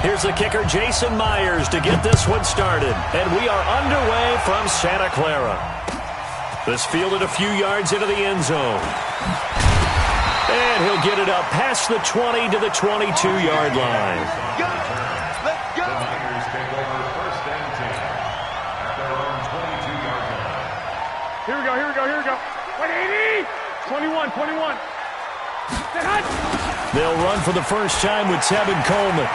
Here's the kicker, Jason Myers, to get this one started. And we are underway from Santa Clara. This fielded a few yards into the end zone. And he'll get it up past the 20 to the 22-yard line. Let's go! Myers take over first and 10 at their own 22-yard line. Here we go. 180! 21. They'll run for the first time with Tevin Coleman.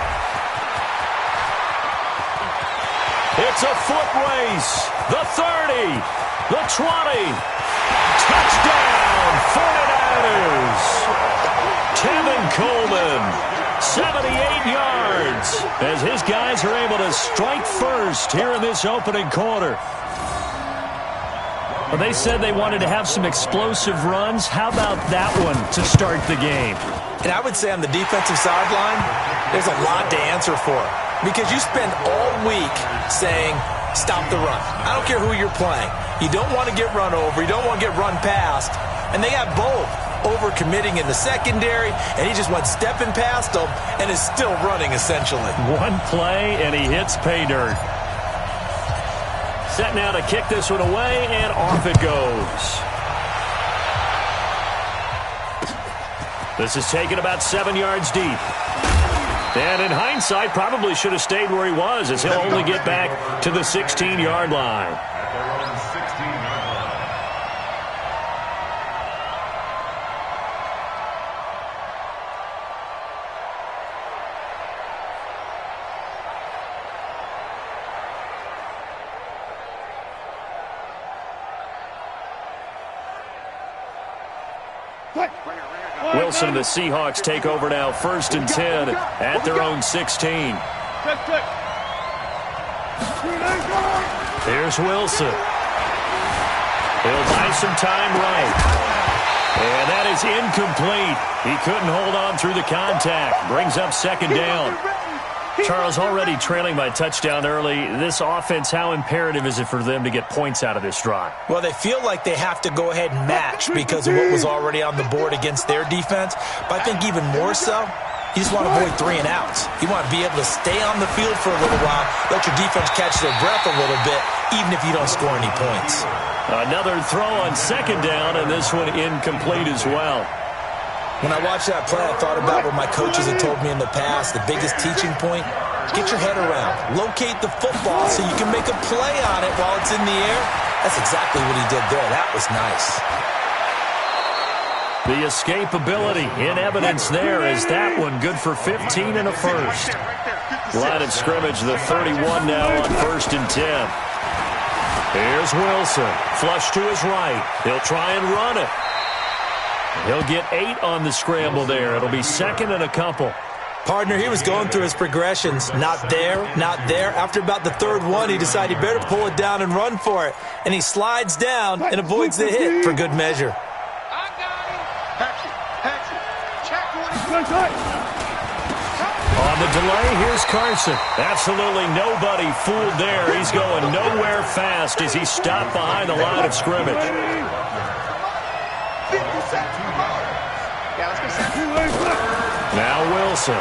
It's a foot race. The 30. The 20. Touchdown, 49ers. Tevin Coleman, 78 yards, as his guys are able to strike first here in this opening quarter. Well, they said they wanted to have some explosive runs. How about that one to start the game? And I would say on the defensive sideline, there's a lot to answer for. Because you spend all week saying, stop the run. I don't care who you're playing. You don't want to get run over. You don't want to get run past. And they got both. Over-committing in the secondary, and he just went stepping past them and is still running, essentially. One play, and he hits pay dirt. Set now to kick this one away, and off it goes. This is taken about 7 yards deep. And in hindsight, probably should have stayed where he was, as he'll only get back to the 16-yard line. At their own 16-yard line. Wilson and the Seahawks take over now, 1st and 10 at their own 16. Here's Wilson. He'll buy some time right. And that is incomplete. He couldn't hold on through the contact. Brings up 2nd down. Charles, already trailing by touchdown early. This offense, how imperative is it for them to get points out of this drive? Well, they feel like they have to go ahead and match because of what was already on the board against their defense. But I think even more so, you just want to avoid 3 and outs. You want to be able to stay on the field for a little while, let your defense catch their breath a little bit, even if you don't score any points. Another throw on 2nd down, and this one incomplete as well. When I watched that play, I thought about what my coaches had told me in the past. The biggest teaching point, get your head around. Locate the football so you can make a play on it while it's in the air. That's exactly what he did there. That was nice. The escapability in evidence there is that one good for 15 and a first. Line of scrimmage, the 31 now on 1st and 10. Here's Wilson. Flush to his right. He'll try and run it. He'll get 8 on the scramble there. It'll be 2nd and a couple. Partner, he was going through his progressions. Not there, not there. After about the 3rd one, he decided he better pull it down and run for it. And he slides down and avoids the hit for good measure. I got him. Check. On the delay, here's Carson. Absolutely nobody fooled there. He's going nowhere fast as he stopped behind the line of scrimmage. Now Wilson.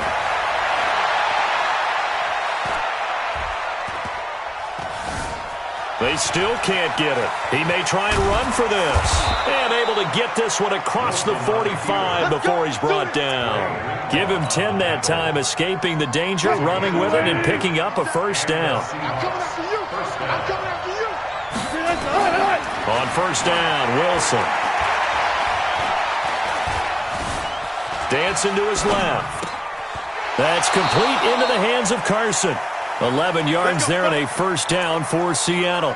They still can't get it. He may try and run for this. And able to get this one across the 45 before he's brought down. Give him 10 that time, escaping the danger, running with it, and picking up a 1st down. On 1st down, Wilson. Dancing to his left. That's complete into the hands of Carson. 11 yards there and a 1st down for Seattle.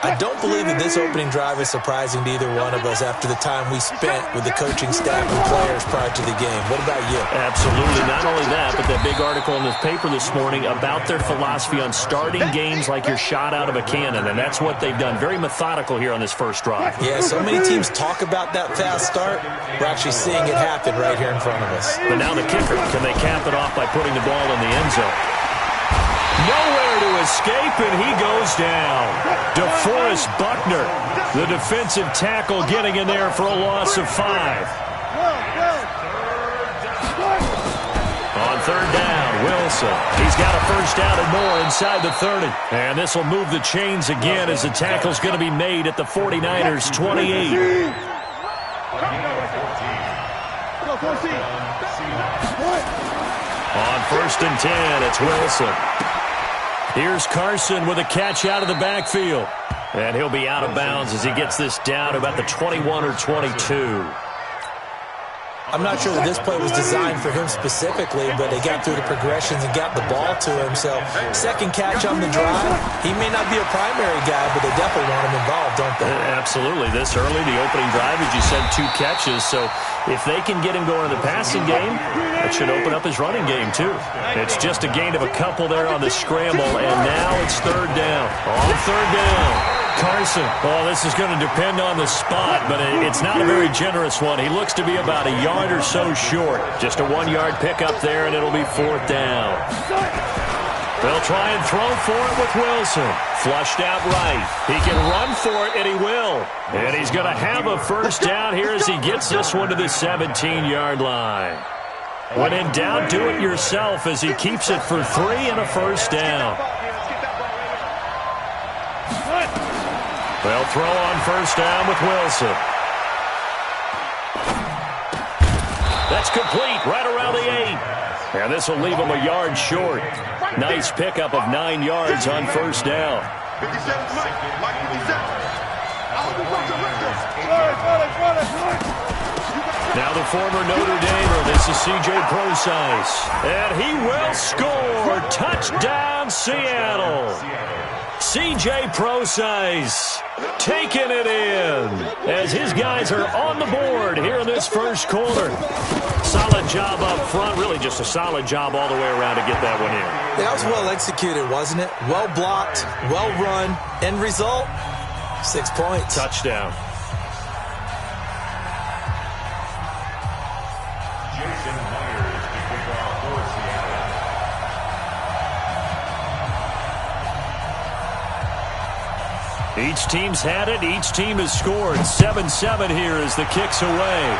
I don't believe that this opening drive is surprising to either one of us after the time we spent with the coaching staff and players prior to the game. What about you? Absolutely. Not only that, but that big article in the paper this morning about their philosophy on starting games like you're shot out of a cannon, and that's what they've done. Very methodical here on this first drive. Yeah, so many teams talk about that fast start. We're actually seeing it happen right here in front of us. But now the kicker. Can they cap it off by putting the ball in the end zone? Nowhere to escape, and he goes down. DeForest Buckner, the defensive tackle, getting in there for a loss of 5. On third down, Wilson. He's got a first down and more inside the 30. And this will move the chains again as the tackle's going to be made at the 49ers' 28. On first and 10, it's Wilson. Here's Carson with a catch out of the backfield. And he'll be out of bounds as he gets this down to about the 21 or 22. I'm not sure that this play was designed for him specifically, but they got through the progressions and got the ball to him. So second catch on the drive, he may not be a primary guy, but they definitely want him involved, don't they? Absolutely. This early, the opening drive, as you said, 2 catches. So if they can get him going in the passing game, that should open up his running game too. It's just a gain of a couple there on the scramble, and now it's third down. On third down, Carson. Oh, this is going to depend on the spot, but it's not a very generous one. He looks to be about a yard or so short. Just a 1-yard pickup there, and it'll be fourth down. They'll try and throw for it with Wilson. Flushed out right. He can run for it, and he will. And he's going to have a first down here as he gets this one to the 17-yard line. When in doubt, do it yourself as he keeps it for 3 and a first down. They'll throw on first down with Wilson. That's complete right around the 8. And this will leave him a yard short. Nice pickup of 9 yards on first down. Now the former Notre Damer, this is C.J. Prosise. And he will score. Touchdown, Seattle. C.J. Prosise taking it in as his guys are on the board here in this first quarter. Solid job up front, really just a solid job all the way around to get that one in. That was well executed, wasn't it? Well blocked, well run. End result, 6 points. Touchdown. Each team's had it. Each team has scored. 7-7 here as the kick's away.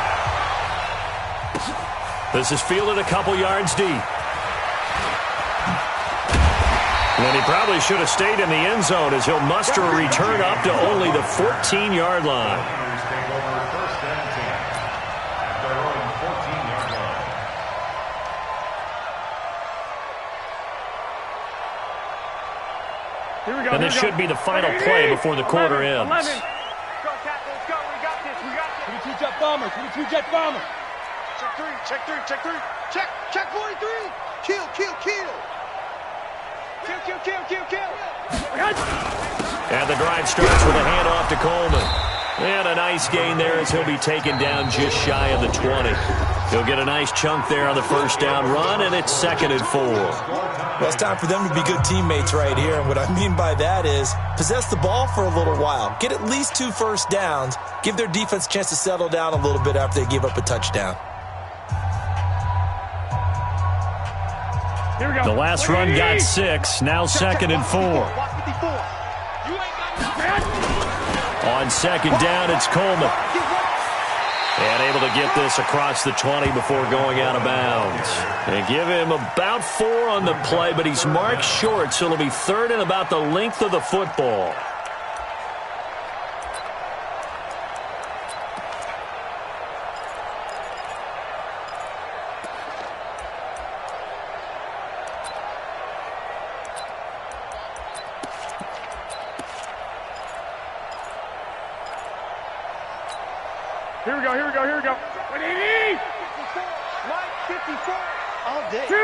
This is fielded a couple yards deep. And he probably should have stayed in the end zone as he'll muster a return up to only the 14-yard line. And this should be the final play before the quarter ends. Let's go, Captain. Let's go. We got this. We got this. 22 jet bomber. 22 jet bomber. Check 3. Check 3. Check 3. Check 43. Kill. Kill. Kill. Kill. Kill. Kill. Kill. Kill. And the drive starts with a handoff to Coleman. And a nice gain there as he'll be taken down just shy of the 20. He'll get a nice chunk there on the first down run, and it's 2nd and 4. Well, it's time for them to be good teammates right here. And what I mean by that is possess the ball for a little while. Get at least 2 first downs. Give their defense a chance to settle down a little bit after they give up a touchdown. Here we go. The last run got 6. Now 2nd and 4. On second down, it's Coleman. And able to get this across the 20 before going out of bounds. And give him about 4 on the play, but he's marked short, so it'll be 3rd and about the length of the football. Here we go. Here we go. Here we go. 180. 54. All day. 2.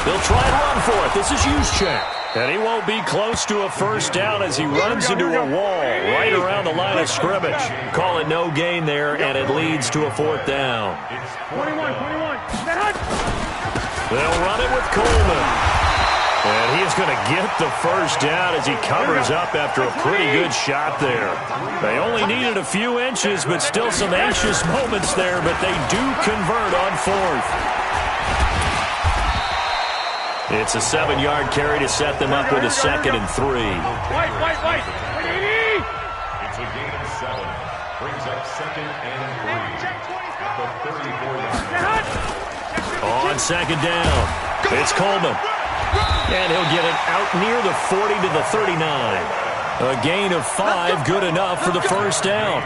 They'll try and run for it. This is Juszczyk. And he won't be close to a first down as he runs into a wall right around the line of scrimmage. Call it no gain there, and it leads to a 4th down. 21. They'll run it with Coleman. And he is going to get the first down as he covers up after a pretty good shot there. They only needed a few inches, but still some anxious moments there, but they do convert on 4th. It's a 7-yard carry to set them up with a 2nd and 3. White. 180. It's a gain of 7. Brings up 2nd and 3 at the 34-yard line. On second down, it's Coleman. And he'll get it out near the 40 to the 39. A gain of 5, good enough for the first down.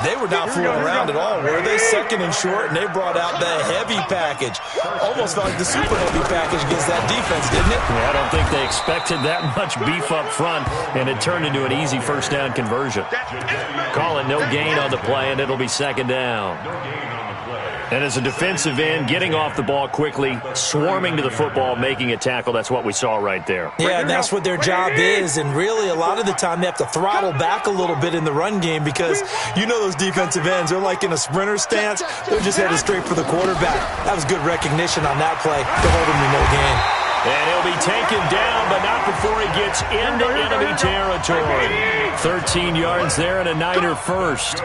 They were not fooling around at all, were they? Second and short, and they brought out the heavy package. Almost felt like the super heavy package against that defense, didn't it? Yeah, I don't think they expected that much beef up front, and it turned into an easy first down conversion. Call it no gain on the play, and it'll be second down. And as a defensive end, getting off the ball quickly, swarming to the football, making a tackle, that's what we saw right there. Yeah, and that's what their job is. And really, a lot of the time, they have to throttle back a little bit in the run game because you know those defensive ends, they're like in a sprinter stance. They're just headed straight for the quarterback. That was good recognition on that play to hold him to no gain. And he'll be taken down, but not before he gets into enemy territory. 13 yards there and a Niner first.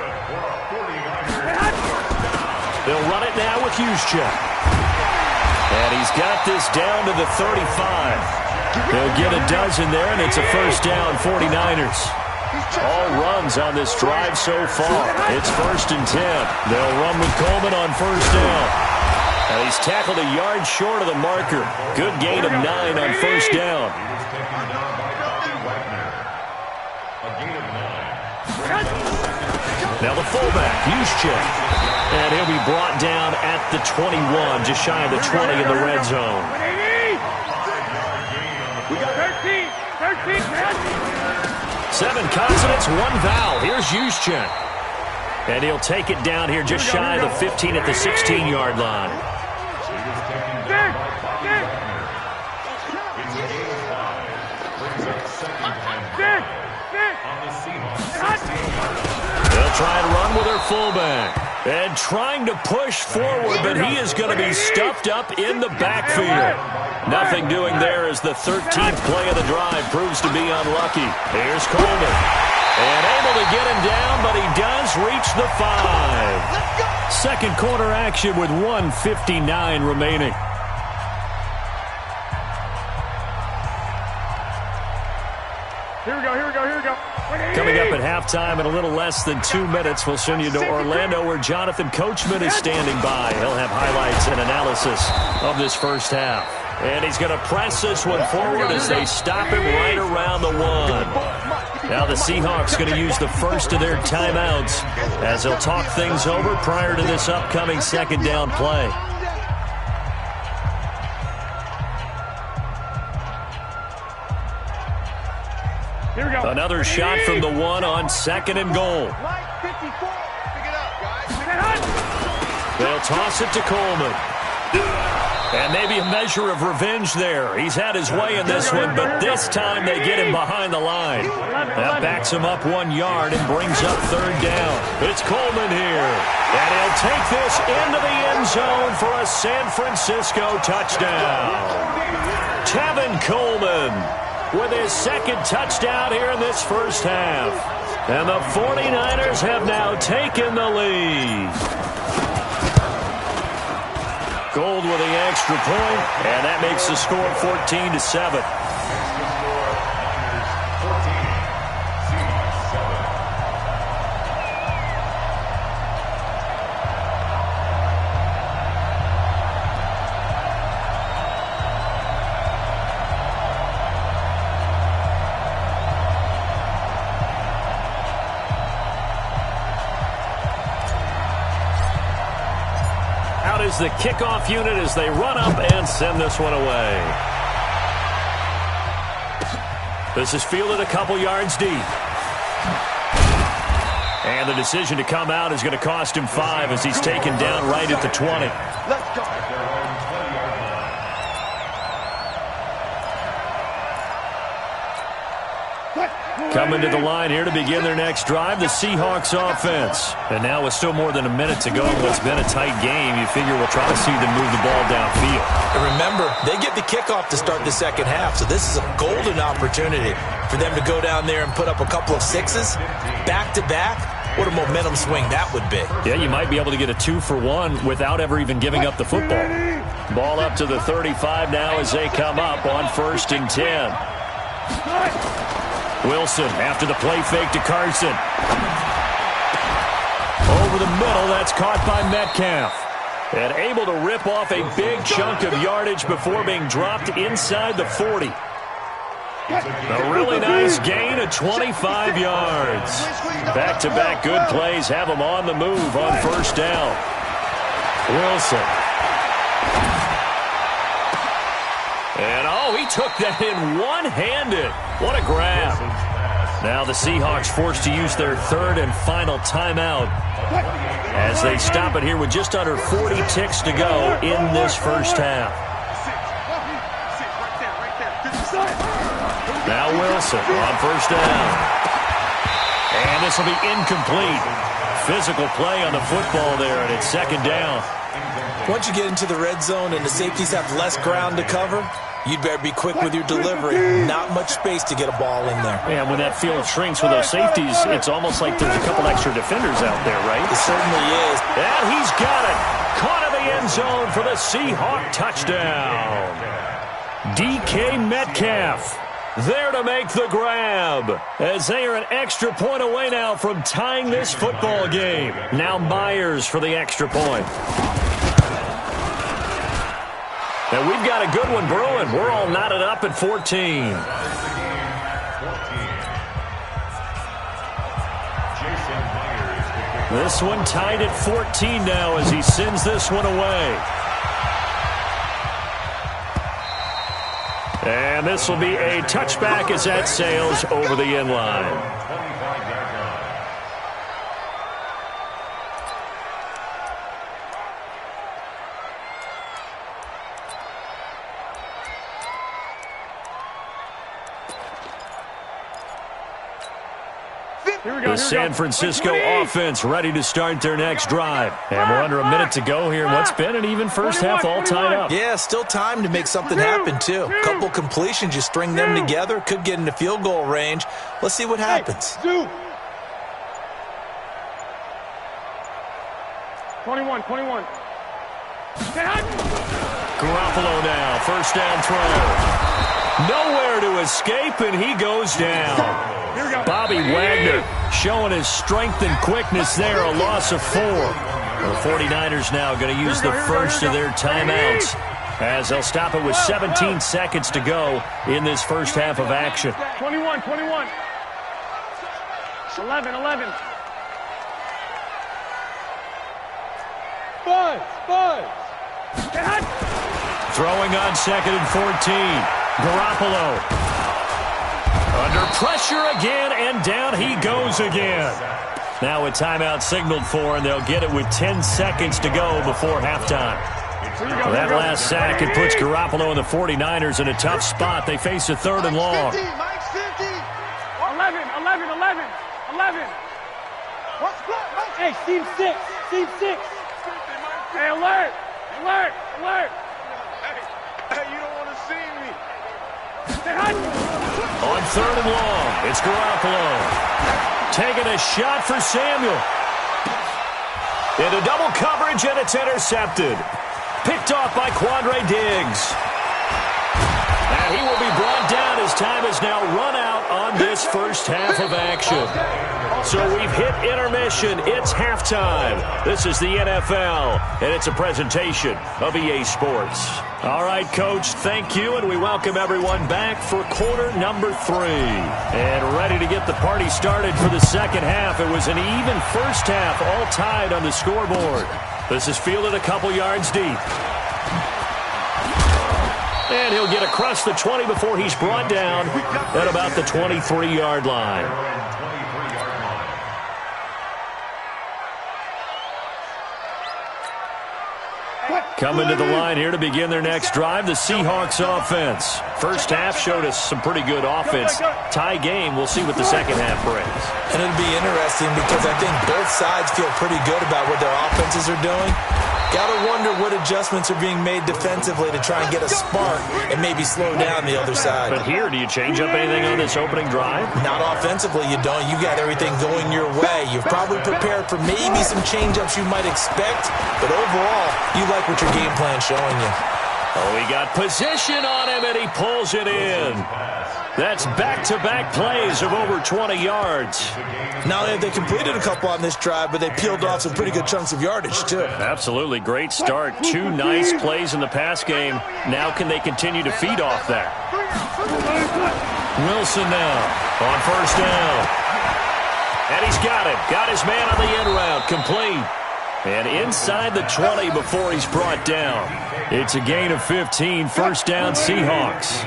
They'll run it now with Juszczyk. And he's got this down to the 35. They'll get a dozen there, and it's a first down, 49ers. All runs on this drive so far. It's 1st and 10. They'll run with Coleman on first down. And he's tackled a yard short of the marker. Good gain of 9 on first down. Now the fullback, Juszczyk. And he'll be brought down at the 21, just shy of the 20 in the red zone. We got 13. 7 consonants, 1 vowel. Here's Juszczyk. And he'll take it down here just shy of the 15 at the 16-yard line. They'll try and run with their fullback. And trying to push forward, but he is going to be stuffed up in the backfield. Nothing doing there as the 13th play of the drive proves to be unlucky. Here's Coleman. And able to get him down, but he does reach the 5. Second quarter action with 1:59 remaining. Here we go. Coming up at halftime in a little less than 2 minutes, we'll send you to Orlando where Jonathan Coachman is standing by. He'll have highlights and analysis of this first half. And he's going to press this one forward as they stop him right around the 1. Now the Seahawks going to use the first of their timeouts as they'll talk things over prior to this upcoming second down play. Here we go. Another shot from the 1 on 2nd and goal. They'll toss it to Coleman. And maybe a measure of revenge there. He's had his way in this one, but this time they get him behind the line. That backs him up 1 yard and brings up 3rd down. It's Coleman here. And he'll take this into the end zone for a San Francisco touchdown. Tevin Coleman with his 2nd touchdown here in this first half. And the 49ers have now taken the lead. Gold with the extra point, and that makes the score 14-7. Is the kickoff unit as they run up and send this one away. This is fielded a couple yards deep. And the decision to come out is going to cost him 5 as he's taken down right at the 20. Let's go. Coming to the line here to begin their next drive, the Seahawks offense. And now with still more than a minute to go in what's been a tight game, you figure we'll try to see them move the ball downfield. And remember, they get the kickoff to start the second half, so this is a golden opportunity for them to go down there and put up a couple of 6s back-to-back. What a momentum swing that would be. Yeah, you might be able to get a 2-for-1 without ever even giving up the football. Ball up to the 35 now as they come up on 1st and 10. Wilson after the play fake to Carson. Over the middle, that's caught by Metcalf. And able to rip off a big chunk of yardage before being dropped inside the 40. A really nice gain of 25 yards. Back-to-back good plays have them on the move on first down. Wilson. And, he took that in one-handed. What a grab. Now the Seahawks forced to use their third and final timeout as they stop it here with just under 40 ticks to go in this first half. Now Wilson on first down. And this will be incomplete. Physical play on the football there, and it's second down. Once you get into the red zone and the safeties have less ground to cover, you'd better be quick with your delivery. Not much space to get a ball in there. Yeah, when that field shrinks with those safeties, it's almost like there's a couple extra defenders out there, right? It certainly is. And he's got it. Caught in the end zone for the Seahawk touchdown. DK Metcalf there to make the grab, as they are an extra point away now from tying this football game. Now Myers for the extra point. And we've got a good one brewing. We're all knotted up at 14. This one tied at 14 now as he sends this one away. And this will be a touchback as that sails over the end line. The San Francisco offense ready to start their next drive. And we're under a minute to go here in what's been an even first half all tied up. Yeah, still time to make something happen, too. Couple completions, you string them together, could get into field goal range. Let's see what happens. 21. Garoppolo now, first down throw. Nowhere to escape, and he goes down. Bobby Wagner showing his strength and quickness there, a loss of 4. The 49ers now going to use the first of their timeouts as they'll stop it with 17 seconds to go in this first half of action. 21. 11. Five. Throwing on second and 14. Garoppolo. Under pressure again, and down he goes again. Now a timeout signaled for, and they'll get it with 10 seconds to go before halftime. That last sack, it puts Garoppolo and the 49ers in a tough spot. They face a third and long. 11. 11. Hey, team 6. Hey, alert. Hey, you don't want to see me. On third and long, it's Garoppolo. Taking a shot for Samuel. Into double coverage, and it's intercepted. Picked off by Quandre Diggs. And he will be brought down as time has now run out on this first half of action. So we've hit intermission. It's halftime. This is the NFL, and it's a presentation of EA Sports. All right, Coach, thank you, and we welcome everyone back for quarter number 3. And ready to get the party started for the second half. It was an even first half, all tied on the scoreboard. This is fielded a couple yards deep. And he'll get across the 20 before he's brought down at about the 23-yard line. Coming to the line here to begin their next drive, the Seahawks offense. First half showed us some pretty good offense. Tie game, we'll see what the second half brings. And it'll be interesting because I think both sides feel pretty good about what their offenses are doing. Got to wonder what adjustments are being made defensively to try and get a spark and maybe slow down the other side. But here, do you change up anything on this opening drive? Not offensively, you don't. You got everything going your way. You've probably prepared for maybe some change-ups you might expect, but overall, you like what your game plan's showing you. Oh, he got position on him, and he pulls it in. That's back-to-back plays of over 20 yards. Not only have they completed a couple on this drive, but they peeled off some pretty good chunks of yardage, too. Absolutely. Great start. 2 nice plays in the pass game. Now can they continue to feed off that? Wilson now on first down. And he's got it. Got his man on the end route. Complete. And inside the 20 before he's brought down. It's a gain of 15. First down, Seahawks.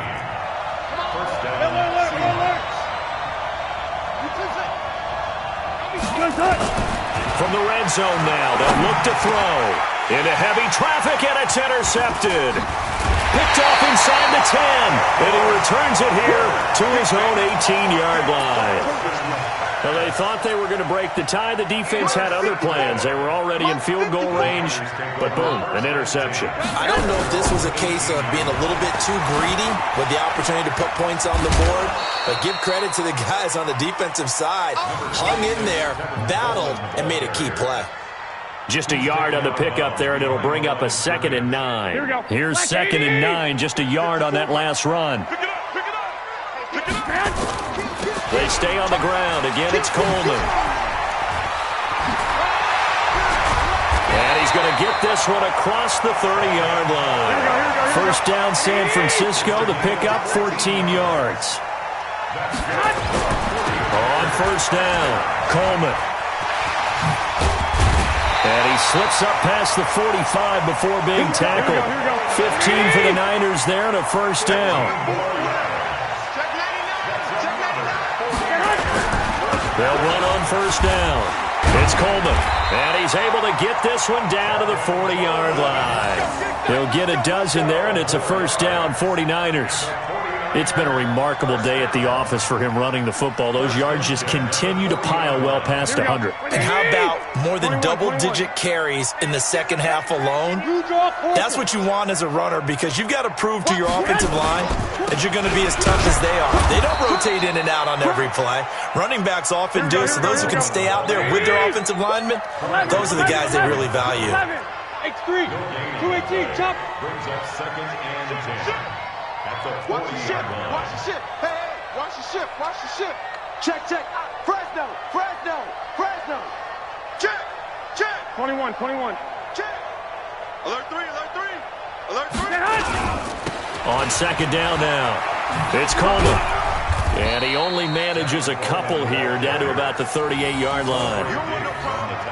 From the red zone now, they'll look to throw. Into heavy traffic, and it's intercepted. Picked off inside the 10, and he returns it here to his own 18-yard line. Well, they thought they were going to break the tie. The defense had other plans. They were already in field goal range, but boom, an interception. I don't know if this was a case of being a little bit too greedy with the opportunity to put points on the board, but give credit to the guys on the defensive side. Hung in there, battled, and made a key play. Just a yard on the pickup there, and it'll bring up a 2nd and 9. Here's 2nd and 9, just a yard on that last run. They stay on the ground. Again, it's Coleman. And he's going to get this one across the 30-yard line. First down, San Francisco. The pickup, 14 yards. On first down, Coleman. And he slips up past the 45 before being tackled. 15 for the Niners there and a first down. They'll run on first down. It's Coleman, and he's able to get this one down to the 40-yard line. They'll get a dozen there, and it's a first down, 49ers. It's been a remarkable day at the office for him running the football. Those yards just continue to pile well past 100. And how about more than double-digit carries in the second half alone? That's what you want as a runner, because you've got to prove to your offensive line that you're going to be as tough as they are. They don't rotate in and out on every play. Running backs often do, so those who can stay out there with their offensive linemen, those are the guys they really value. X3, 218, chop. Brings up 2nd and 10. Watch the ship, watch the ship. Hey, hey, watch the ship, watch the ship. Check, check. Fresno, Fresno, Fresno. Check, check. 21, 21. Check. Alert 3, alert 3. Alert 3. On second down now, it's Coleman. And he only manages a couple here down to about the 38-yard line.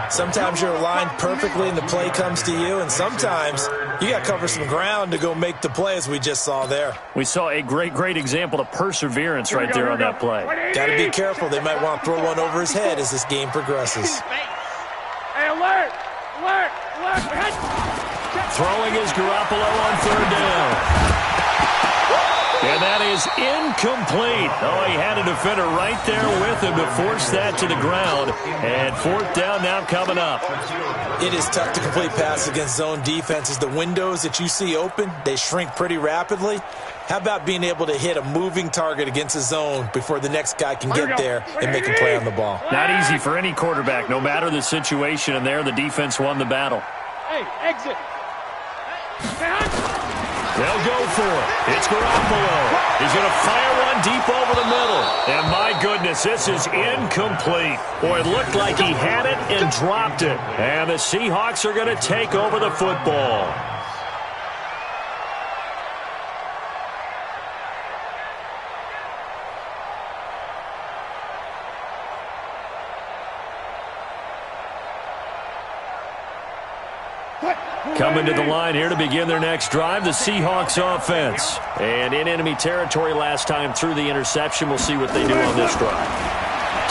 Sometimes you're aligned perfectly and the play comes to you, and sometimes you got to cover some ground to go make the play, as we just saw there. We saw a great example of perseverance right there on that play. Got to be careful. They might want to throw one over his head as this game progresses. Hey, alert! Alert! Alert! Throwing is Garoppolo on third down. And that is incomplete. Oh, he had a defender right there with him to force that to the ground. And fourth down now coming up. It is tough to complete passes against zone defenses. The windows that you see open, they shrink pretty rapidly. How about being able to hit a moving target against a zone before the next guy can get there and make a play on the ball? Not easy for any quarterback, no matter the situation. And there, the defense won the battle. Hey, exit. They'll go for it. It's Garoppolo. He's going to fire one deep over the middle. And my goodness, this is incomplete. Boy, it looked like he had it and dropped it. And the Seahawks are going to take over the football. Coming to the line here to begin their next drive, the Seahawks offense. And in enemy territory last time through the interception. We'll see what they do on this drive.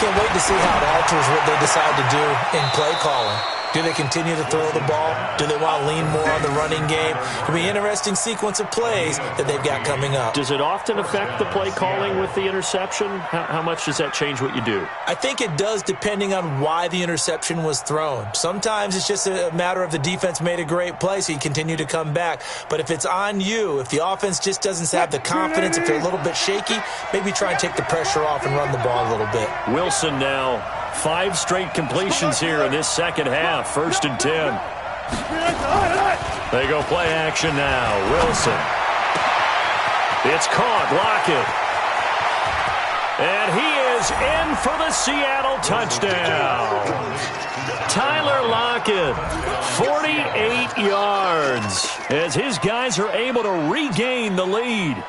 Can't wait to see how it alters what they decide to do in play calling. Do they continue to throw the ball? Do they want to lean more on the running game? It'll be an interesting sequence of plays that they've got coming up. Does it often affect the play calling with the interception? How much does that change what you do? I think it does, depending on why the interception was thrown. Sometimes it's just a matter of the defense made a great play, so you continue to come back. But if it's on you, if the offense just doesn't have the confidence, if they're a little bit shaky, maybe try and take the pressure off and run the ball a little bit. Wilson now, 5 straight completions here in this second half. First and 10. They go play action now. Wilson. It's caught. Lockett. And he is in for the Seattle touchdown. Tyler Lockett, 48 yards, as his guys are able to regain the lead.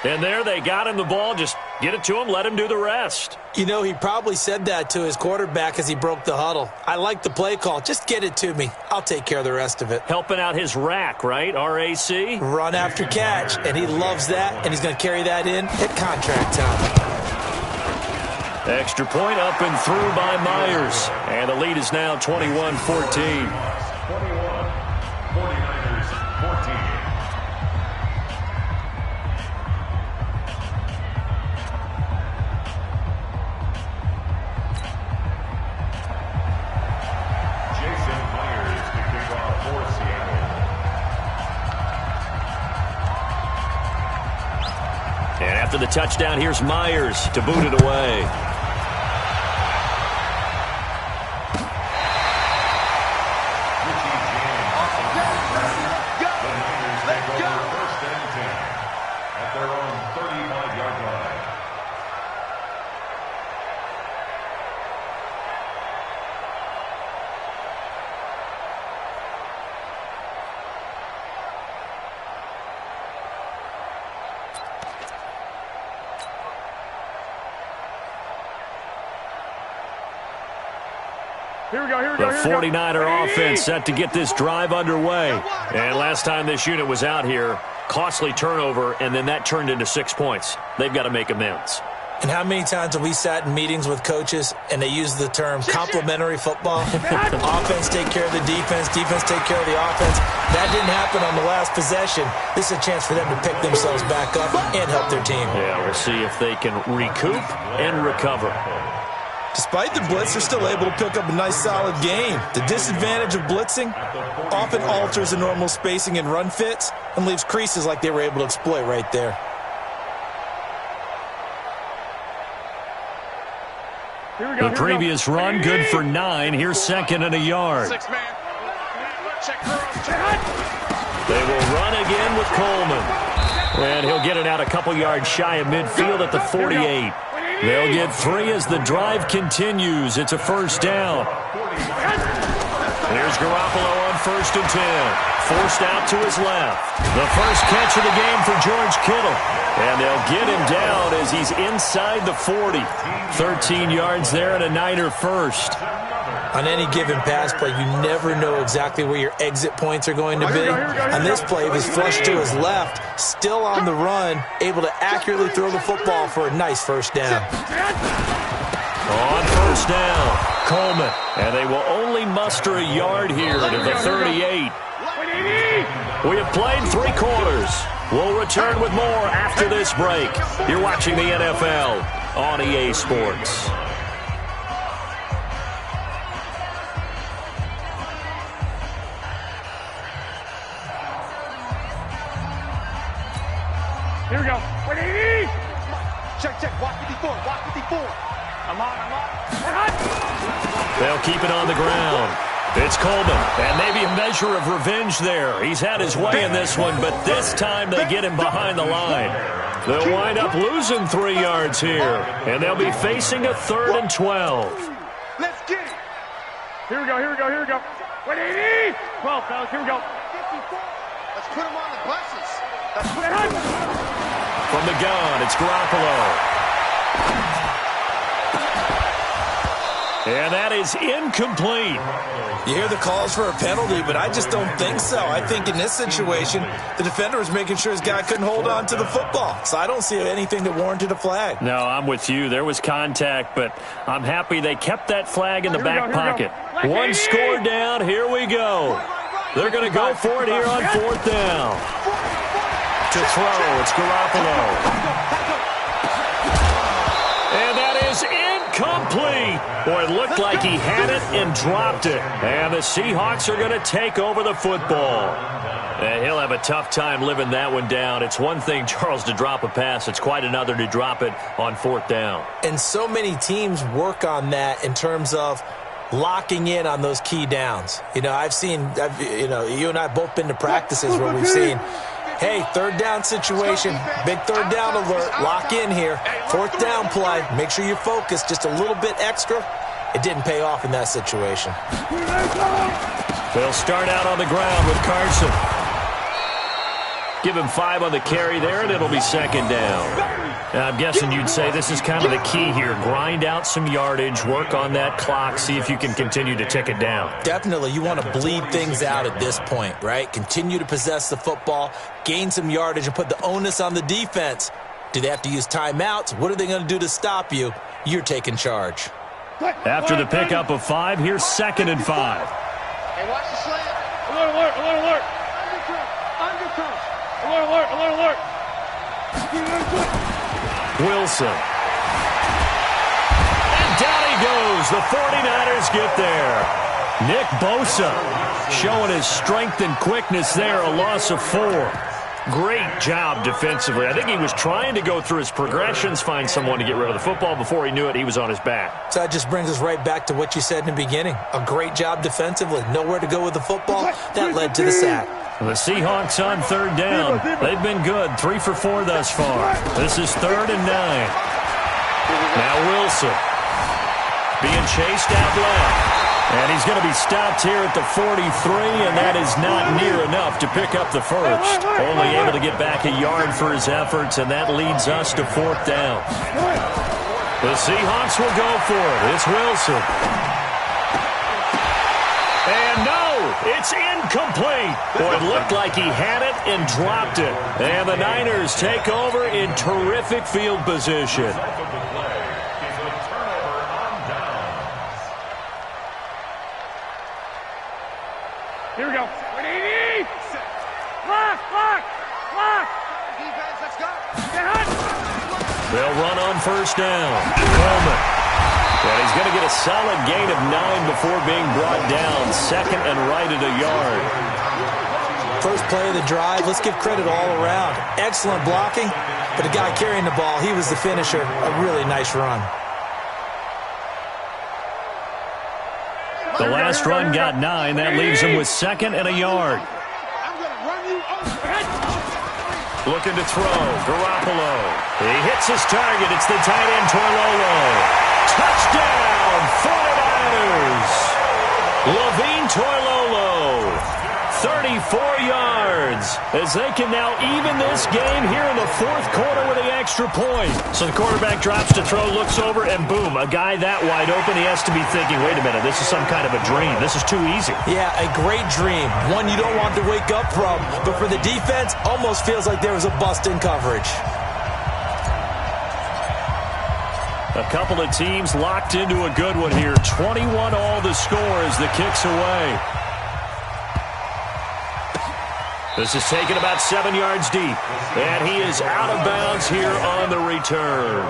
And there they got him the ball. Just get it to him, let him do the rest. You know, he probably said that to his quarterback as he broke the huddle. I like the play call. Just get it to me. I'll take care of the rest of it. Helping out his rack, right? RAC? Run after catch. And he loves that, and he's going to carry that in at contract time. Extra point up and through by Myers. And the lead is now 21-14. 21, 49ers 14. And after the touchdown, here's Myers to boot it away. The 49er offense set to get this drive underway. And last time this unit was out here, costly turnover, and then that turned into 6 points. They've got to make amends. And how many times have we sat in meetings with coaches and they use the term complementary football? Offense take care of the defense, defense take care of the offense. That didn't happen on the last possession. This is a chance for them to pick themselves back up and help their team. Yeah, we'll see if they can recoup and recover. Despite the blitz, they're still able to pick up a nice, solid game. The disadvantage of blitzing often alters the normal spacing and run fits and leaves creases like they were able to exploit right there. The previous run, good for 9. Here's second and a yard. They will run again with Coleman. And he'll get it out a couple yards shy of midfield at the 48. They'll get 3 as the drive continues. It's a first down. Here's Garoppolo on 1st and 10. Forced out to his left. The first catch of the game for George Kittle. And they'll get him down as he's inside the 40. 13 yards there and a Niner first. On any given pass play, you never know exactly where your exit points are going to be. On this play, he was flushed to his left, still on the run, able to accurately throw the football for a nice first down. On first down, Coleman. And they will only muster a yard here to the 38. We have played 3 quarters. We'll return with more after this break. You're watching the NFL on EA Sports. Here we go. 180. Check. Walk 54. Walk 54. I'm on. They'll keep it on the ground. It's Coleman, and maybe a measure of revenge there. He's had his way in this one, but this time they get him behind the line. They'll wind up losing 3 yards here, and they'll be facing a 3rd and 12. Let's get it. Here we go. 180. 12, fellas. Here we go. 54. Let's put them on the buses. Let's put it on. From the gun, it's Garoppolo. And that is incomplete. You hear the calls for a penalty, but I just don't think so. I think in this situation, the defender was making sure his guy couldn't hold on to the football. So I don't see anything that warranted a flag. No, I'm with you. There was contact, but I'm happy they kept that flag in the back pocket. 1 score down. Here we go. They're going to go for it here on 4th down. To throw, it's Garoppolo. And that is incomplete. Boy, it looked like he had it and dropped it. And the Seahawks are going to take over the football. And he'll have a tough time living that one down. It's one thing, Charles, to drop a pass. It's quite another to drop it on 4th down. And so many teams work on that in terms of locking in on those key downs. You know, you and I have both been to practices where we've seen Hey, third down situation. Big third down alert. Lock in here. Fourth down play. Make sure you're focused just a little bit extra. It didn't pay off in that situation. They'll start out on the ground with Carson. Give him 5 on the carry there, and it'll be second down. Now, I'm guessing you'd say this is kind of the key here. Grind out some yardage, work on that clock, see if you can continue to tick it down. Definitely. You want to bleed things out at this point, right? Continue to possess the football, gain some yardage, and put the onus on the defense. Do they have to use timeouts? What are they going to do to stop you? You're taking charge. After the pickup of 5, here's 2nd and 5. Hey, watch the slant. Alert, alert, alert, alert. Undercurve. Alert, alert, alert, alert. Wilson. And down he goes. The 49ers get there. Nick Bosa showing his strength and quickness there. A loss of 4. Great job defensively. I think he was trying to go through his progressions, find someone to get rid of the football. Before he knew it, he was on his back. So that just brings us right back to what you said in the beginning. A great job defensively. Nowhere to go with the football. That led to the sack. The Seahawks on 3rd down. They've been good. 3 for 4 thus far. This is 3rd and 9. Now Wilson being chased out left. And he's going to be stopped here at the 43, and that is not near enough to pick up the first. Only able to get back a yard for his efforts, and that leads us to 4th down. The Seahawks will go for it. It's Wilson. And no, it's incomplete. Boy, it looked like he had it and dropped it. And the Niners take over in terrific field position. Here we go. Lock, lock, lock. Defense, let's go. They'll run on 1st down. Coleman. And he's going to get a solid gain of 9 before being brought down. 2nd and right at a yard. First play of the drive. Let's give credit all around. Excellent blocking, but the guy carrying the ball, he was the finisher. A really nice run. The last run got 9. That leaves him with 2nd and a yard. Looking to throw. Garoppolo. He hits his target. It's the tight end, Toilolo. Touchdown, 49ers. Levine Toilolo. 34 yards as they can now even this game here in the 4th quarter with the extra point. So the quarterback drops to throw, looks over, and boom, a guy that wide open, he has to be thinking, wait a minute, this is some kind of a dream. This is too easy. Yeah, a great dream. One you don't want to wake up from. But for the defense, almost feels like there was a bust in coverage. A couple of teams locked into a good one here. 21 all the score as the kick's away. This is taken about 7 yards deep. And he is out of bounds here on the return.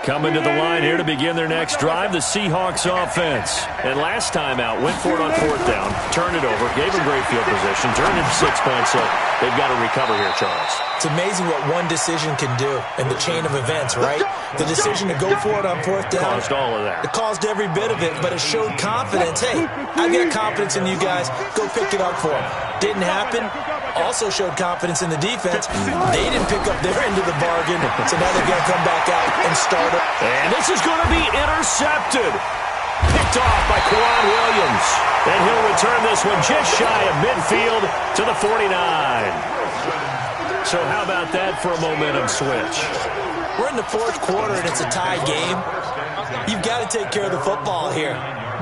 Coming to the line here to begin their next drive, the Seahawks offense. And last time out, went for it on 4th down, turned it over, gave them great field position, turned it to 6 points, so they've got to recover here, Charles. It's amazing what one decision can do in the chain of events, right? The decision to go for it on 4th down. Caused all of that. It caused every bit of it, but it showed confidence. Hey, I've got confidence in you guys. Go pick it up for them. Didn't happen. Also showed confidence in the defense. They didn't pick up their end of the bargain, so now they've got to come back out and start it. And this is going to be intercepted. Picked off by Kwan Williams. And he'll return this one just shy of midfield to the 49. So how about that for a momentum switch? We're in the 4th quarter, and it's a tie game. You've got to take care of the football here.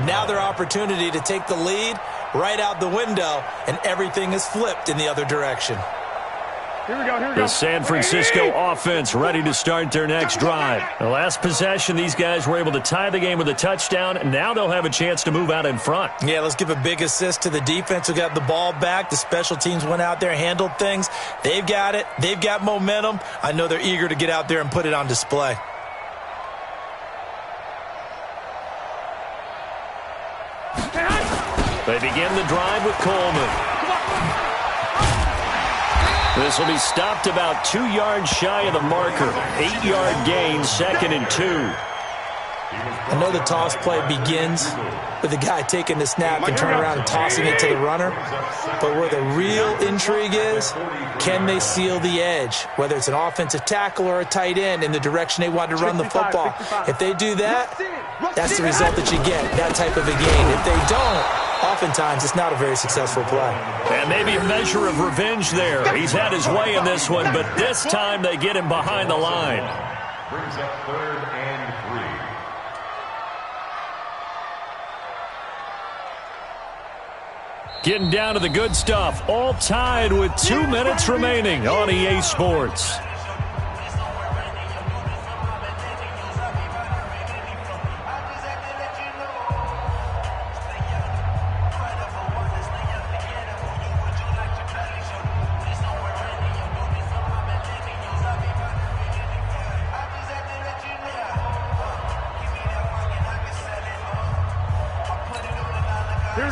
Now their opportunity to take the lead right out the window, and everything is flipped in the other direction. Here we go, here we go. The San Francisco offense ready to start their next drive. The last possession, these guys were able to tie the game with a touchdown. Now they'll have a chance to move out in front. Yeah, let's give a big assist to the defense who got the ball back. The special teams went out there, handled things. They've got it. They've got momentum. I know they're eager to get out there and put it on display. They begin the drive with Coleman. This will be stopped about 2 yards shy of the marker. 8-yard gain, 2nd and 2. I know the toss play begins with the guy taking the snap and turning around and tossing it to the runner. But where the real intrigue is, can they seal the edge, whether it's an offensive tackle or a tight end, in the direction they want to run the football? If they do that, that's the result that you get, that type of a gain. If they don't, oftentimes it's not a very successful play. And maybe a measure of revenge there. He's had his way in this one, but this time they get him behind the line. Brings up 3rd and 3. Getting down to the good stuff. All tied with 2 minutes remaining on EA Sports.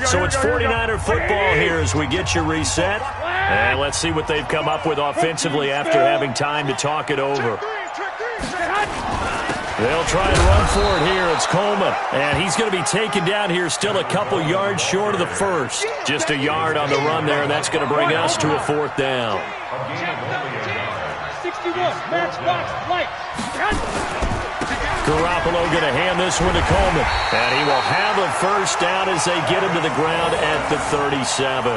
So it's 49er football here as we get you reset. And let's see what they've come up with offensively after having time to talk it over. They'll try and run for it here. It's Coleman. And he's going to be taken down here still a couple yards short of the first. Just a yard on the run there, and that's going to bring us to a 4th down. 61, match, box, light. Garoppolo going to hand this one to Coleman. And he will have a 1st down as they get him to the ground at the 37.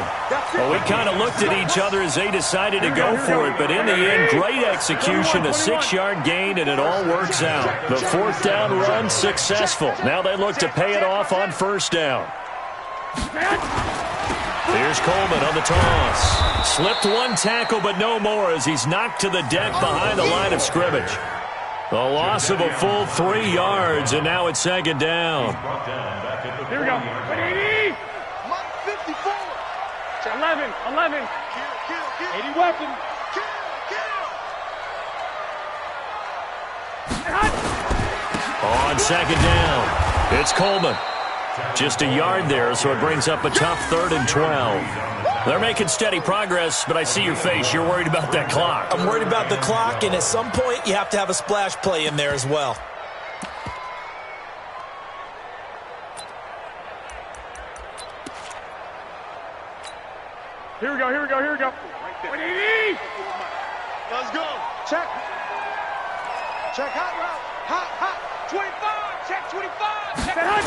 Well, we kind of looked at each other as they decided to go for it. But in the end, great execution, a 6-yard gain, and it all works out. The 4th down run successful. Now they look to pay it off on 1st down. Here's Coleman on the toss. Slipped one tackle, but no more as he's knocked to the deck behind the line of scrimmage. A loss of a full 3 yards, and now it's 2nd down. Here we go. 80. 54. 11. 80 weapon. On 2nd down, it's Coleman. Just a yard there, so it brings up a tough 3rd and 12. They're making steady progress, but I see your face. You're worried about that clock. I'm worried about the clock, and at some point, you have to have a splash play in there as well. Here we go. 180. Let's go. Check. Hot route. Hot. 25. Check 25. Check hot.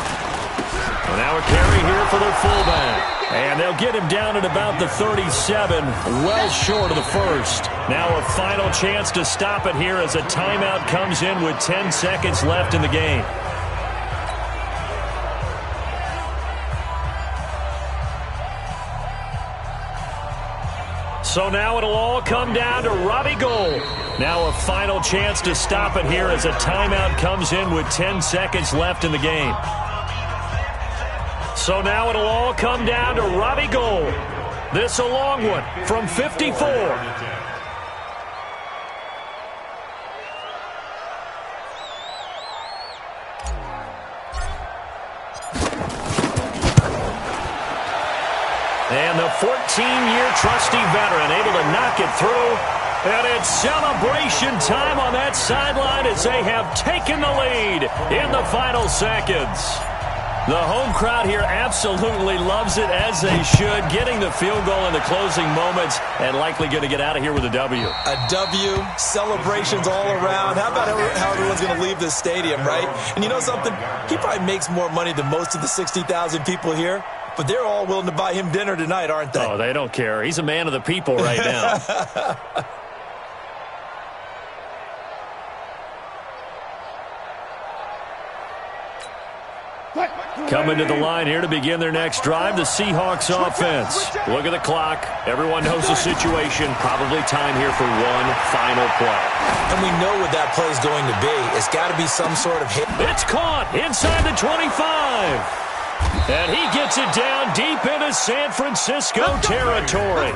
Well, now a carry here for their fullback. And they'll get him down at about the 37, well short of the 1st. Now a final chance to stop it here as a timeout comes in with 10 seconds left in the game. So now it'll all come down to Robbie Gould. Now a final chance to stop it here as a timeout comes in with 10 seconds left in the game. So now it'll all come down to Robbie Gould. This a long one from 54. And the 14-year trusty veteran able to knock it through. And it's celebration time on that sideline as they have taken the lead in the final seconds. The home crowd here absolutely loves it, as they should, getting the field goal in the closing moments and likely going to get out of here with a W. A W, celebrations all around. How about how everyone's going to leave this stadium, right? And you know something? He probably makes more money than most of the 60,000 people here, but they're all willing to buy him dinner tonight, aren't they? Oh, they don't care. He's a man of the people right now. Coming to the line here to begin their next drive, the Seahawks offense. Look at the clock. Everyone knows the situation. Probably time here for one final play. And we know what that play is going to be. It's got to be some sort of hit. It's caught inside the 25. And he gets it down deep into San Francisco territory.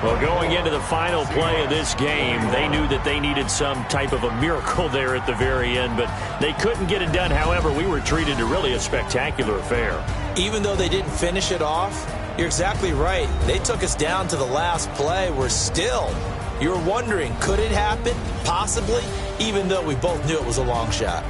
Well, going into the final play of this game, they knew that they needed some type of a miracle there at the very end, but they couldn't get it done. However, we were treated to really a spectacular affair. Even though they didn't finish it off, you're exactly right. They took us down to the last play. We're still, you're wondering, could it happen? Possibly, even though we both knew it was a long shot.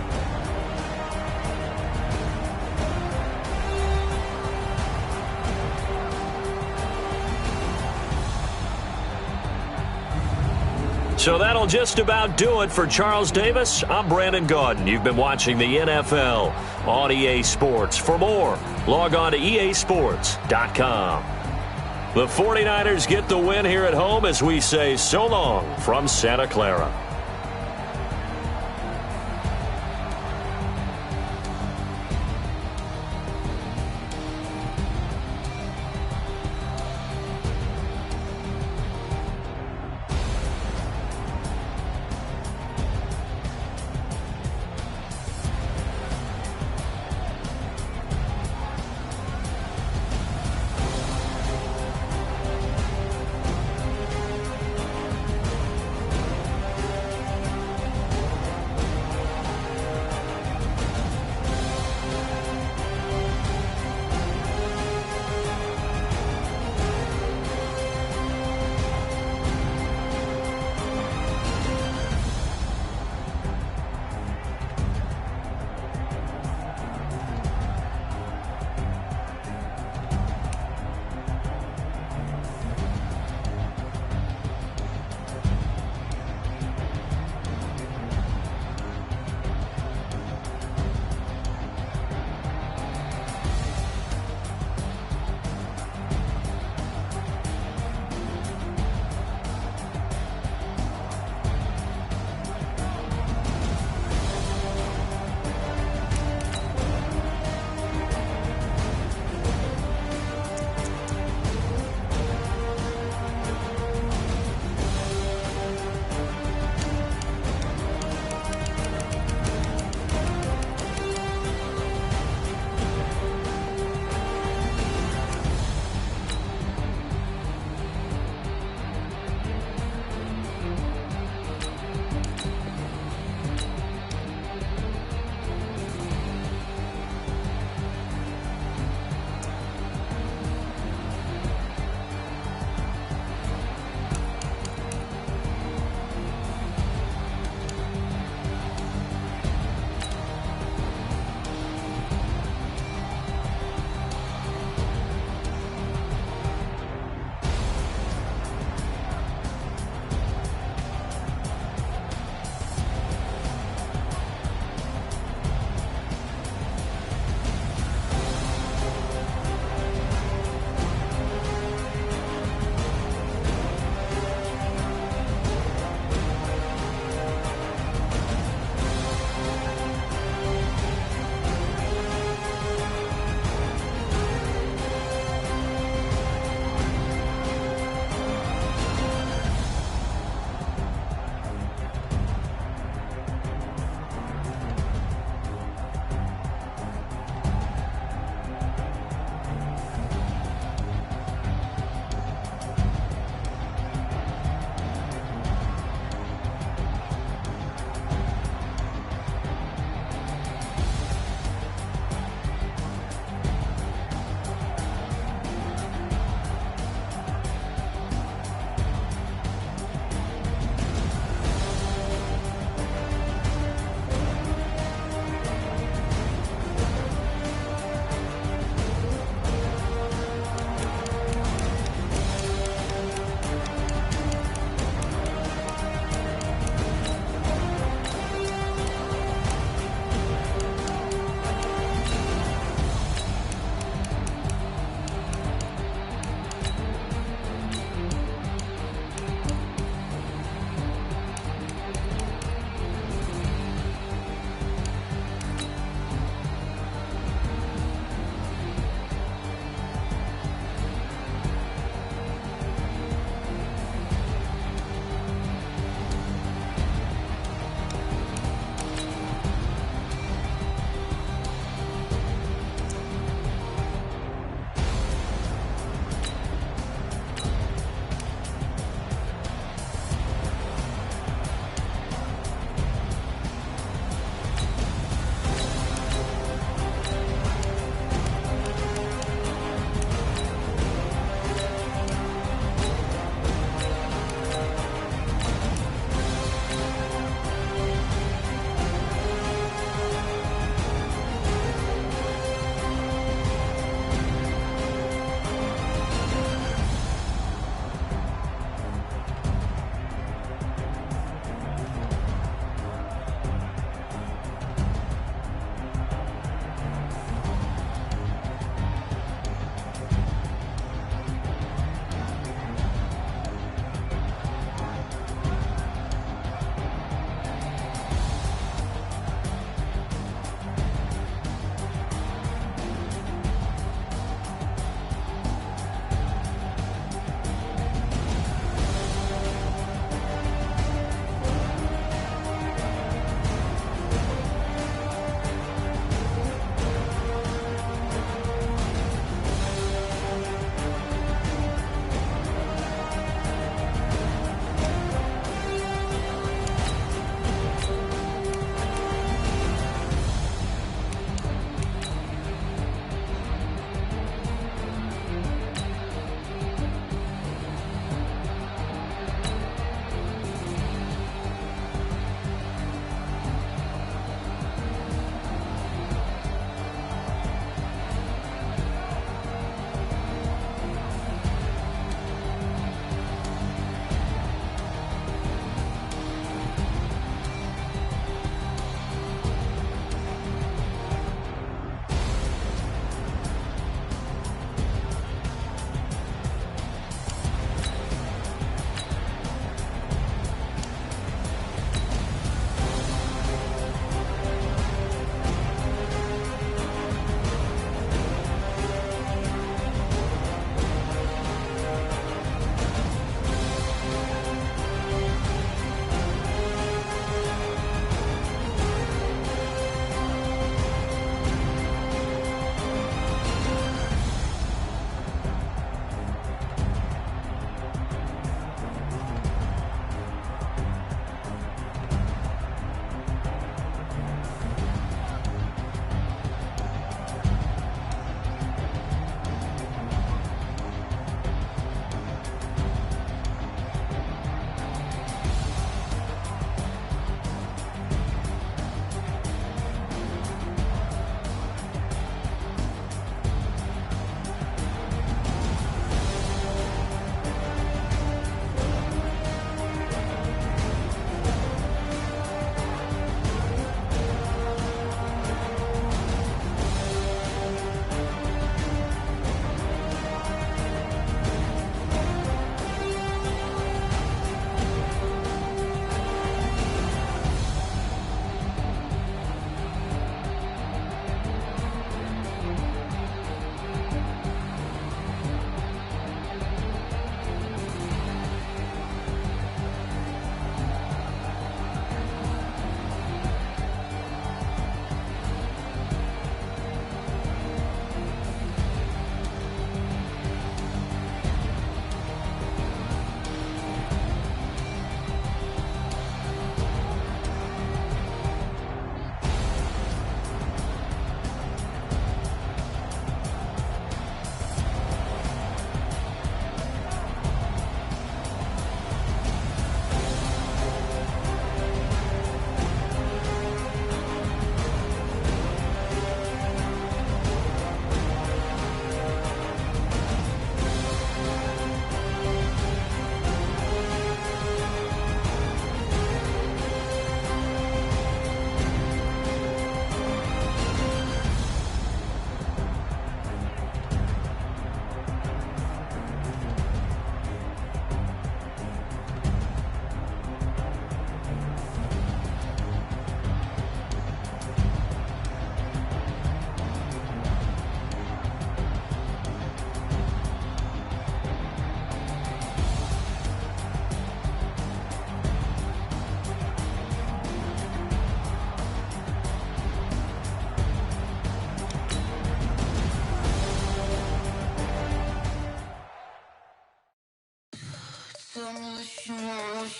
So that'll just about do it for Charles Davis. I'm Brandon Gaudin. You've been watching the NFL on EA Sports. For more, log on to easports.com. The 49ers get the win here at home as we say so long from Santa Clara.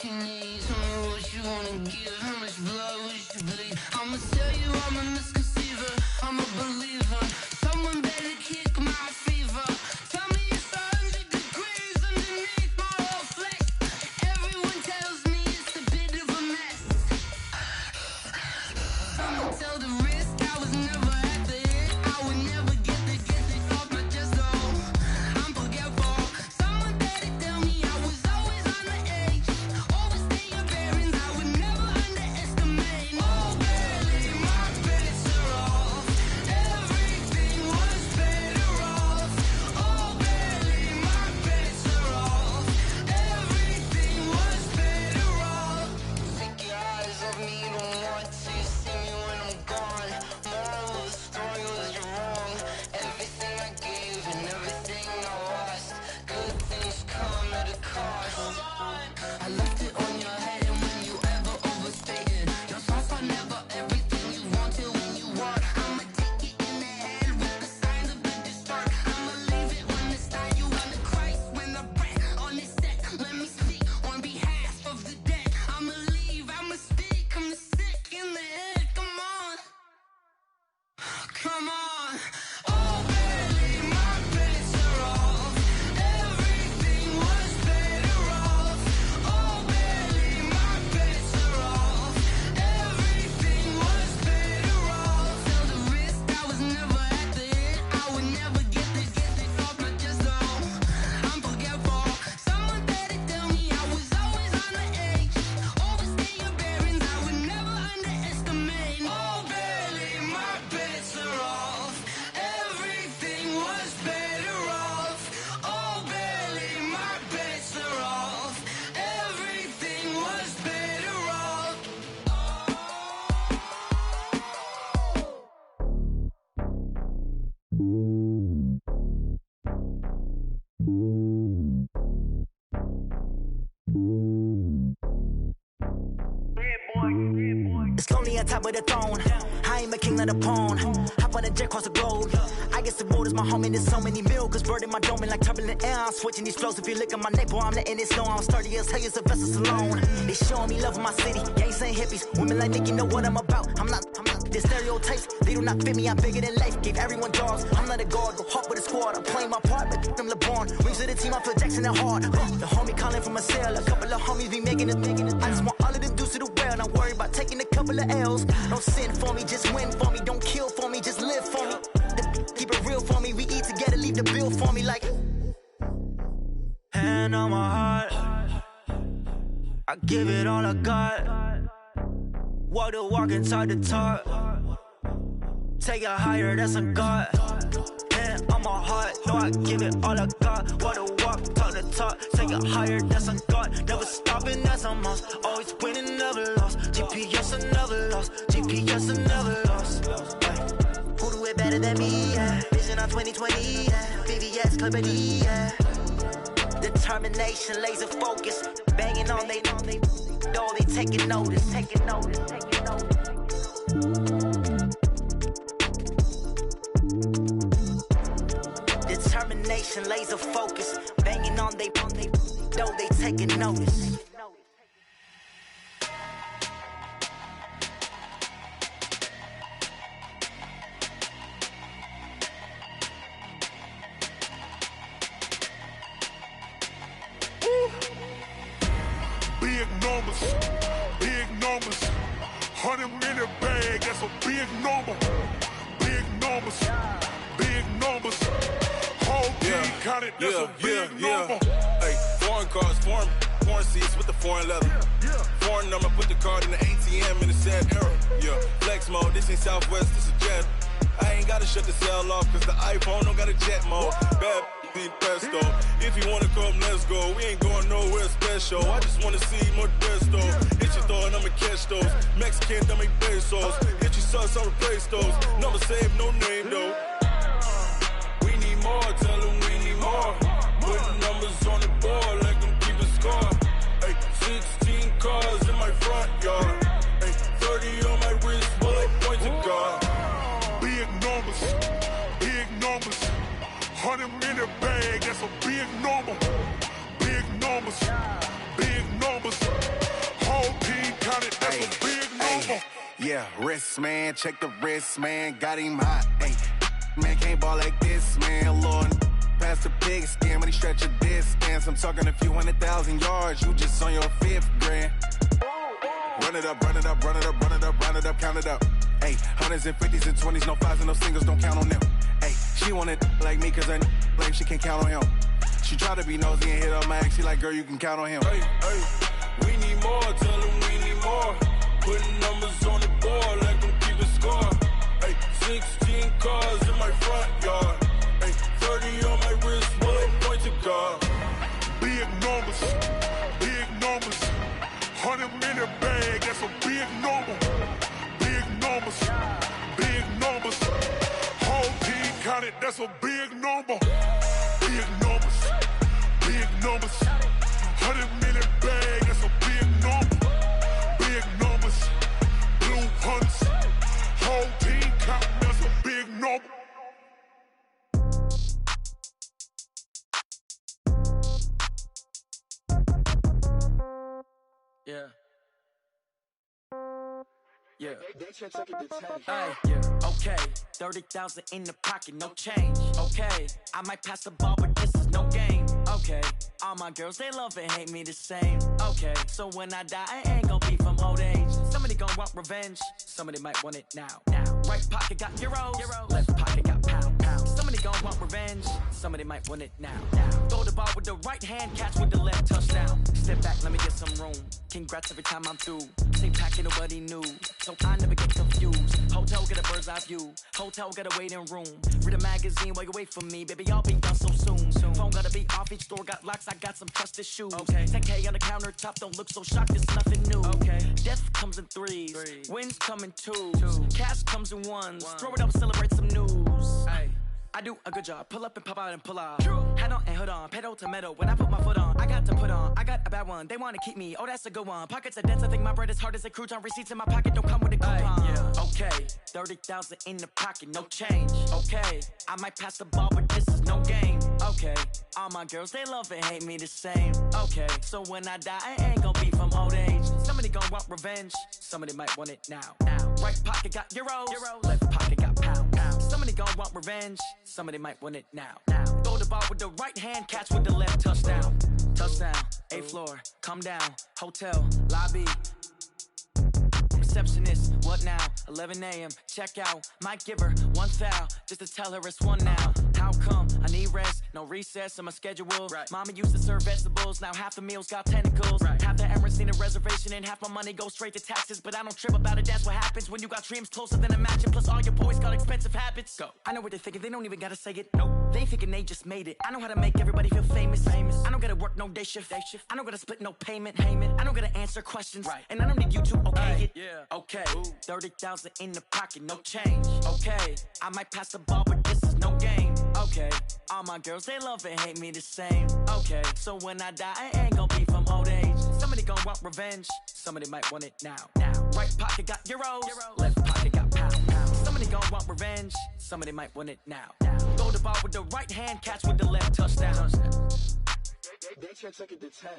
she needs. Tell me what you wanna give. How much blood would you bleed? I'ma tell you I'm a misconceiver. I'm a believer. Someone better kick my fever. Tell me it's 100 degrees underneath my whole flesh. Everyone tells me it's a bit of a mess. Someone tell the risk I was never at the end. I would never get this off my chest though. I'm forgetful. Someone better tell me I was always on the edge. Overstay your bearings, I would never underestimate. Oh, barely my bets are off. Everything was better off. Oh, barely my bets are off. Everything was better off. Take your eyes off me, don't want to see me when I'm gone. Moral of the story was you're wrong. Everything I gave and everything I lost. Good things come at a cost. I left it on your head, and when you ever overstated, your thoughts are never everything you wanted when you want. I'ma take it in the head with the signs of the distort. I'ma leave it when it's time. You on the Christ when the breath on this set. Let me speak on behalf of the dead. I'ma leave, I'ma speak. I'm sick in the head. Come on, come on. Oh, barely my bets are off. Everything was better off. Oh, barely my bets are off. Everything was better off. Tell the risk I was never at the end. I would never get this off my chest though. I'm forgetful. Someone better tell me I was always on the edge. Overstay your bearings, I would never underestimate. Oh, barely my bets are off. Everything was better off. Oh, barely my bets are off. Everything was better off. It's lonely on top of the throne. I ain't a king of the pawn. Hop on a jet across the globe. I guess the road is my home and there's so many miracles burning my dome like turbulent air. I'm switching these flows. If you look at my neck, boy, I'm letting it slow. I'm sturdy as hell as a vessel alone. They showing me love in my city. Gangsta hippies, women like Nick, you know what I'm about. I'm not. The stereotypes, they do not fit me. I'm bigger than life. Gave everyone jobs. I'm not a guard, go hard with a squad. I'm playing my part, but I'm LeBron. Wings of the team, I feel Jackson and hard. The homie calling from a cell. A couple of homies be making it. I just want all of them dudes to do well. Not worry about taking a couple of L's. Don't sin for me, just win for me. Don't kill for me, just live for me. Keep it real for me. We eat together, leave the bill for me like. Hand on my heart, I give it all I got. Walk the walk and talk the talk. Take it higher, that's a God. Hand on my heart, know I give it all I got. Walk the walk, talk the talk. Take it higher, that's a God. Never stopping, that's a must. Always winning, never lost. GPS, I never lost. GPS, I never lost. Who do it better than me? Yeah. Vision on 2020. Yeah. VVS, Clarity. Yeah. Determination, laser focus. Banging on they know they taking notice. Taking notice. Taking notice. Determination, laser focus. Banging on they know they taking notice. Big numbers, big numbers. 100-minute bag, that's a big number. Big numbers, big numbers. Whole team counted, that's a big number. Hey, foreign cars, foreign seats with the foreign leather. Foreign number, put the card in the ATM in the sad era. Yeah, flex mode, this ain't Southwest, this is Jet. I ain't gotta shut the cell off, cause the iPhone don't got a jet mode. Bad need pesto. If you wanna come, let's go. We ain't going nowhere special. I just wanna see more desto. Hit your throw and I'ma catch those. Mexican, I make pesos. Hit your sauce, I'll replace those. Number saved, no name though. We need more, tell them we need more. Put numbers on the board, let them keep a score. Hey, 16 cars in my front yard. Hey, 30 on my wrist, while I point to God. Big numbers, big numbers. 100-minute bag, that's a big number. Big numbers, big numbers. Yeah, wrist, man, check the wrist, man, got him hot, ayy. Man, can't ball like this, man, Lord. Past the pig skin when he stretch a distance. I'm talking a few 100,000 yards, you just on your 5th grand. Run it up, run it up, run it up, run it up, run it up, count it up. Ayy, hundreds and 50s and 20s, no 5s and no singles, don't count on them. Ayy, she want it like me, cause I like she can count on him. She try to be nosy and hit up my ex, she like, girl, you can count on him. Hey, we need more, tell them we need more. Putting numbers on the board, like them keep a score. Hey, 16 cars in my front yard. Hey, 30 on my wrist, bullet point to God. Big numbers, 100-minute bag, that's a big number. Big numbers, whole team counted, that's a big number. Big numbers, 100-minute bag, that's a big number. Big numbers, blue hunts, whole team counting, that's a big number. Yeah. Okay, 30,000 in the pocket, no change. Okay, I might pass the ball, but this is no game. Okay, all my girls, they love and hate me the same. Okay, so when I die, I ain't gon' be from old age. Somebody gon' want revenge, somebody might want it now. Right pocket got euros, left pocket got pounds. Somebody gon' want revenge, somebody might want it now. Throw the ball with the right hand, catch with the left, touchdown. Step back, let me get some room. Congrats every time I'm through. Same packet, nobody knew, so I never get confused. Hotel get a bird's eye view, hotel got a waiting room. Read a magazine while you wait for me, baby, I'll be done so soon. Phone gotta be off, each store got locks, I got some trusted shoes. 10K on the countertop, don't look so shocked, it's nothing new. Death comes in threes, wins come in twos, cash comes in ones. Throw it up, celebrate some news. I do a good job, pull up and pop out and pull off. Head on and hood on, pedal to metal. When I put my foot on, I got to put on. I got a bad one, they wanna keep me, oh that's a good one. Pockets are dense, I think my bread is hard as a crouton. Receipts in my pocket don't come with a coupon. Okay, 30,000 in the pocket, no change. Okay, I might pass the ball, but this is no game. Okay, all my girls, they love and hate me the same. Okay, so when I die, I ain't gon' be from old age. Somebody gon' want revenge, somebody might want it now. Right pocket got euros, left pocket got pounds. Somebody gon' want revenge, somebody might want it now. Throw the ball with the right hand, catch with the left, touchdown. Touchdown, 8th floor, come down, hotel, lobby. Receptionist, what now? 11 a.m., check out. Might give her one foul, just to tell her it's one now. How come? I need rest, no recess in my schedule. Mama used to serve vegetables, now half the meals got tentacles. Half the Emirates need a reservation and half my money goes straight to taxes. But I don't trip about it, that's what happens when you got dreams closer than a match. And plus all your boys got expensive habits. Go. I know what they're thinking, they don't even gotta say it. Nope. They ain't thinking they just made it. I know how to make everybody feel famous. I don't gotta work no day shift. I don't gotta split no payment. I don't gotta answer questions. And I don't need you to okay it. Okay, 30,000 in the pocket, no change. Okay, I might pass the ball, but this is no game. Okay, all my girls, they love and hate me the same. Okay, so when I die, I ain't gon' be from old age. Somebody gon' want revenge, somebody might want it now. Right pocket got euros, left pocket got pounds. Somebody gon' want revenge, somebody might want it now. Throw the ball with the right hand, catch with the left, touchdown. They should take it to 10.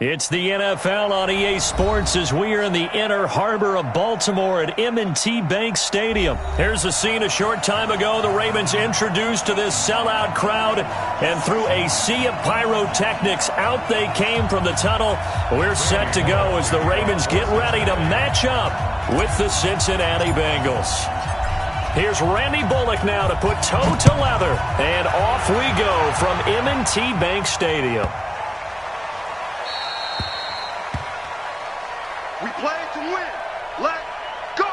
It's the NFL on EA Sports as we are in the inner harbor of Baltimore at M&T Bank Stadium. Here's a scene a short time ago. The Ravens introduced to this sellout crowd, and through a sea of pyrotechnics, out they came from the tunnel. We're set to go as the Ravens get ready to match up with the Cincinnati Bengals. Here's Randy Bullock now to put toe to leather, and off we go from M&T Bank Stadium. We play to win. Let's go.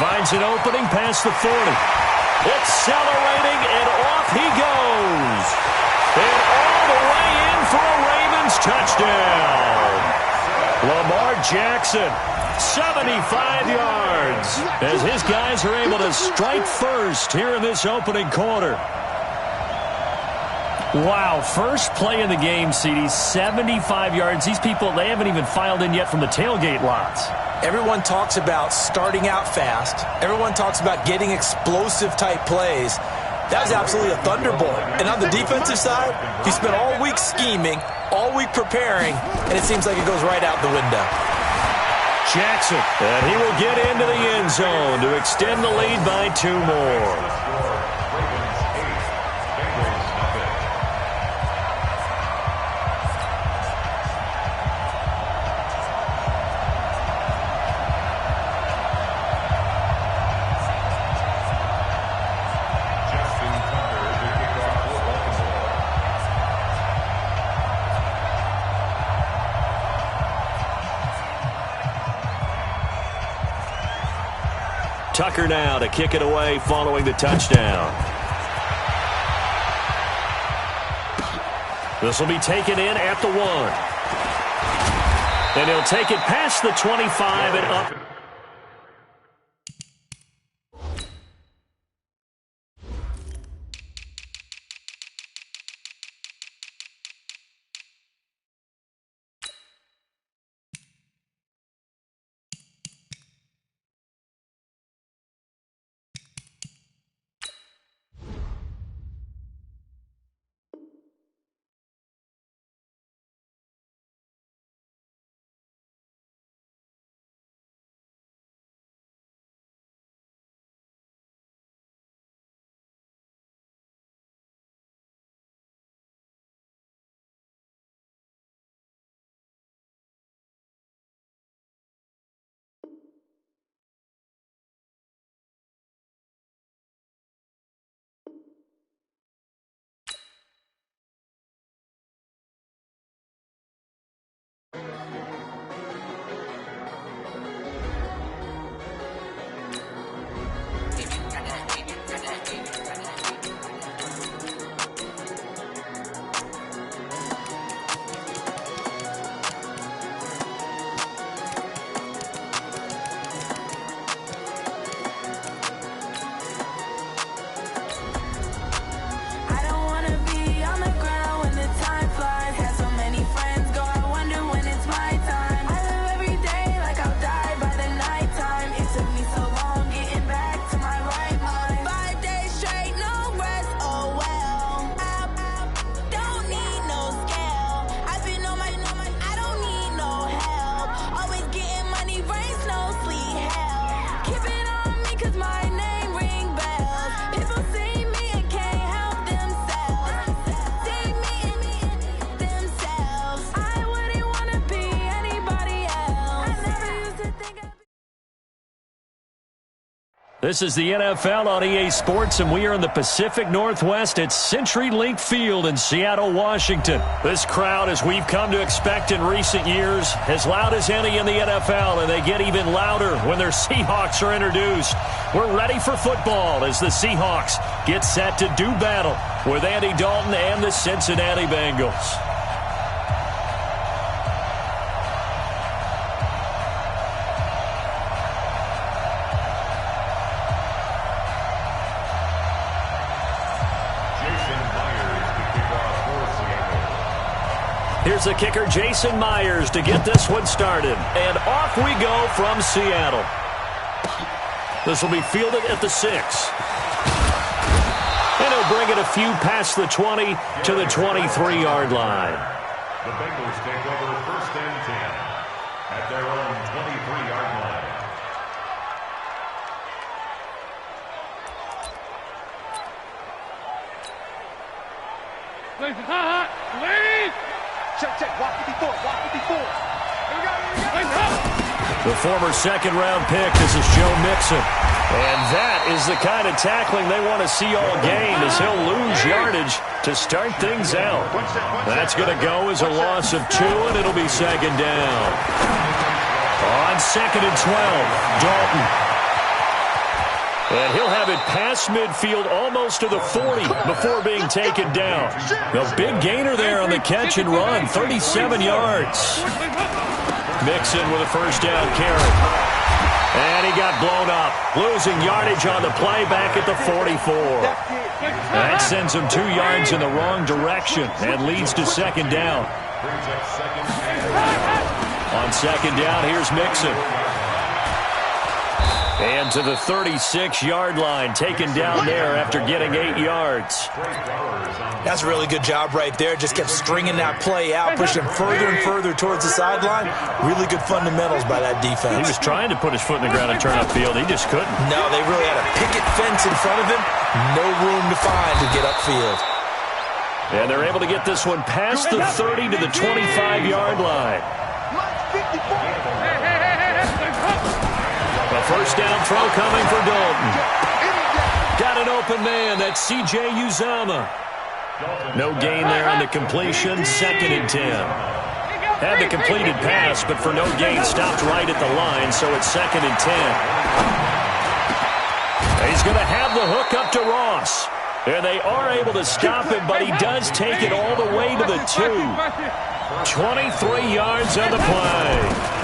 Finds an opening past the 40. Accelerating, and off he goes. And all the way in for a Ravens touchdown. Lamar Jackson, 75 yards, as his guys are able to strike first here in this opening quarter. Wow, first play in the game, CD, 75 yards. These people, they haven't even filed in yet from the tailgate lots. Everyone talks about starting out fast. Everyone talks about getting explosive-type plays. That was absolutely a thunderbolt. And on the defensive side, he spent all week scheming, all week preparing, and it seems like it goes right out the window. Jackson, and he will get into the end zone to extend the lead by 2 more. Tucker now to kick it away following the touchdown. This will be taken in at the 1. And he'll take it past the 25 and up. This is the NFL on EA Sports, and we are in the Pacific Northwest at CenturyLink Field in Seattle, Washington. This crowd, as we've come to expect in recent years, as loud as any in the NFL, and they get even louder when their Seahawks are introduced. We're ready for football as the Seahawks get set to do battle with Andy Dalton and the Cincinnati Bengals. Here's the kicker, Jason Myers, to get this one started. And off we go from Seattle. This will be fielded at the 6. And he'll bring it a few past the 20 to the 23-yard line. The Bengals take over 1st and 10 at their own 23-yard line. Lead! Check, walk 54, walk 54. Here we go. The former second-round pick, this is Joe Mixon. And that is the kind of tackling they want to see all game, as he'll lose yardage to start things out. That's going to go as a loss of 2, and it'll be 2nd down. On 2nd and 12, Dalton. past midfield almost to the 40 before being taken down. A big gainer there on the catch and run, 37 yards. Mixon with a first down carry. And he got blown up, losing yardage on the play back at the 44. That sends him 2 yards in the wrong direction and leads to second down. On second down, here's Mixon. And to the 36-yard line, taken down there after getting 8 yards. That's a really good job right there. Just kept stringing that play out, pushing further and further towards the sideline. Really good fundamentals by that defense. He was trying to put his foot in the ground and turn upfield. He just couldn't. No, they really had a picket fence in front of him. No room to find to get upfield. And they're able to get this one past the 30 to the 25-yard line. A first down throw coming for Dalton. Got an open man. That's C.J. Uzomah. No gain there on the completion. Second and 10. Had the completed pass, but for no gain, stopped right at the line, so it's second and 10. He's going to have the hook up to Ross. And they are able to stop him, but he does take it all the way to the 2. 23 yards on the play.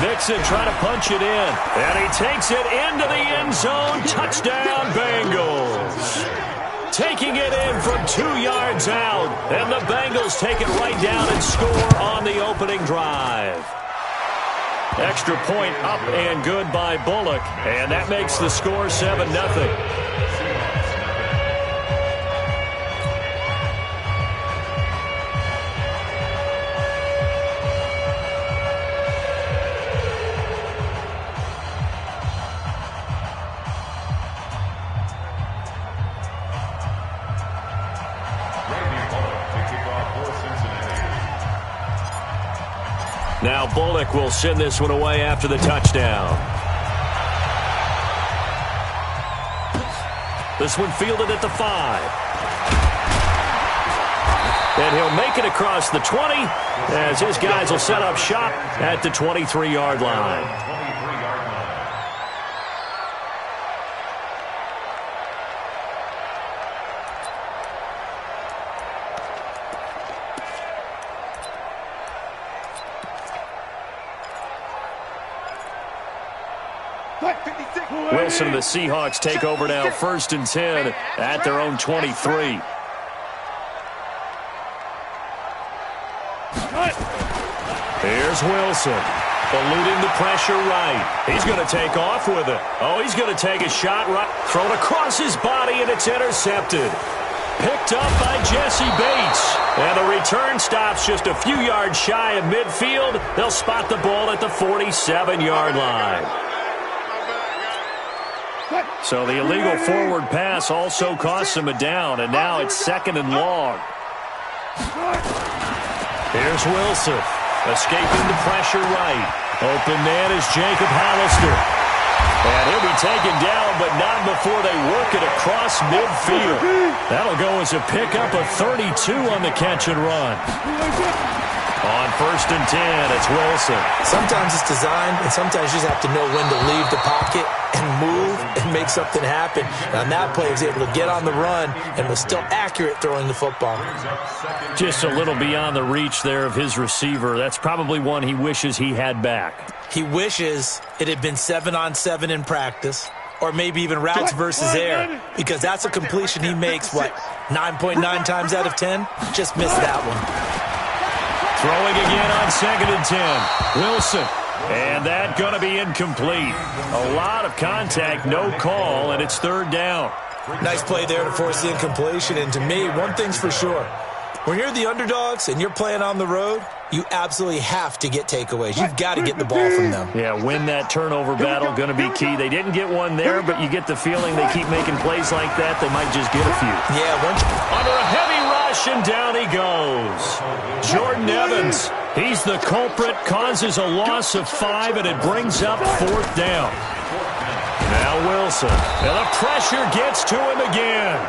Mixon trying to punch it in. And he takes it into the end zone. Touchdown, Bengals. Taking it in from 2 yards out. And the Bengals take it right down and score on the opening drive. Extra point up and good by Bullock. And that makes the score 7-0. Now Bullock will send this one away after the touchdown. This one fielded at the 5. And he'll make it across the 20 as his guys will set up shop at the 23-yard line. Wilson and the Seahawks take over now, first and 10 at their own 23. Here's Wilson, eluding the pressure right. He's going to take off with it. Oh, he's going to take a shot right, thrown across his body, and it's intercepted. Picked up by Jesse Bates. And the return stops just a few yards shy of midfield. They'll spot the ball at the 47-yard line. So the illegal forward pass also costs him a down, and now it's second and long. Here's Wilson, escaping the pressure right. Open man is Jacob Hollister. And he'll be taken down, but not before they work it across midfield. That'll go as a pickup of 32 on the catch and run. On first and 10, it's Wilson. Sometimes it's designed, and sometimes you just have to know when to leave the pocket and move and make something happen. And on that play, he was able to get on the run and was still accurate throwing the football. Just a little beyond the reach there of his receiver. That's probably one he wishes he had back. He wishes it had been 7-on-7 in practice, or maybe even routes versus air, because that's a completion he makes, 9.9 times out of 10? Just missed that one. Throwing again on second and 10. Wilson. And that going to be incomplete. A lot of contact, no call, and it's third down. Nice play there to force the incompletion. And to me, one thing's for sure. When you're the underdogs and you're playing on the road, you absolutely have to get takeaways. You've got to get the ball from them. Yeah, win that turnover battle, going to be key. They didn't get one there, but you get the feeling they keep making plays like that, they might just get a few. Yeah, under a heavy rush, and down he goes. Jordan Evans, he's the culprit, causes a loss of 5, and it brings up fourth down. Now Wilson, and the pressure gets to him again.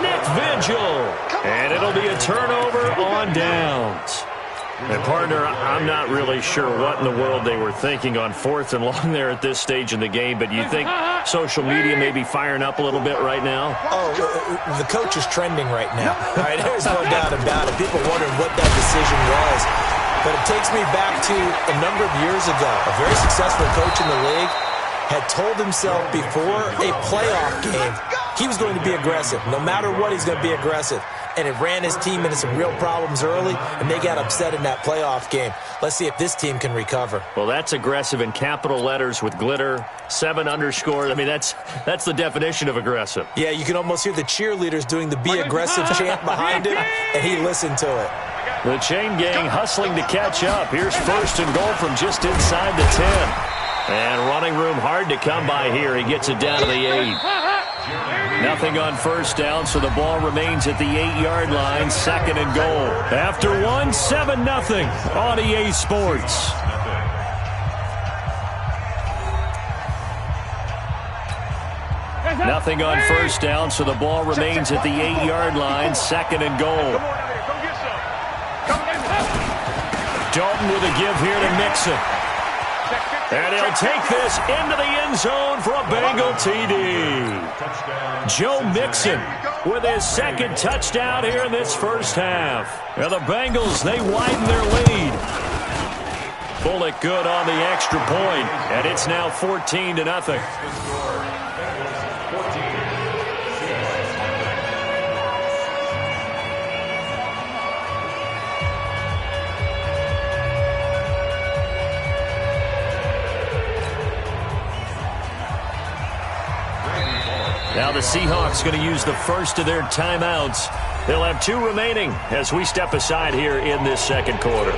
Nick Vigil, and it'll be a turnover on downs. And partner, I'm not really sure what in the world they were thinking on 4th and long there at this stage in the game, but you think social media may be firing up a little bit right now? Oh, the coach is trending right now. All right, there's no doubt about it. People wondering what that decision was. But it takes me back to a number of years ago. A very successful coach in the league had told himself before a playoff game he was going to be aggressive. No matter what, he's going to be aggressive. And it ran his team into some real problems early, and they got upset in that playoff game. Let's see if this team can recover. Well, that's aggressive in capital letters with glitter, 7 underscores. I mean, that's the definition of aggressive. Yeah, you can almost hear the cheerleaders doing the be aggressive chant behind him, and he listened to it. The chain gang hustling to catch up. Here's 1st and goal from just inside the 10. And running room hard to come by here. He gets it down to the 8. Nothing on 1st down, so the ball remains at the 8-yard line. 2nd and goal. After 1, 7-0 on EA Sports. Nothing on 1st down, so the ball remains at the 8-yard line. 2nd and goal. Dalton with a give here to Mixon. And he'll take this into the end zone for a Bengal TD. Joe Mixon with his 2nd touchdown here in this first half. And the Bengals, they widen their lead. Bullock good on the extra point, and it's now 14-0. Now the Seahawks going to use the first of their timeouts. They'll have 2 remaining as we step aside here in this 2nd quarter.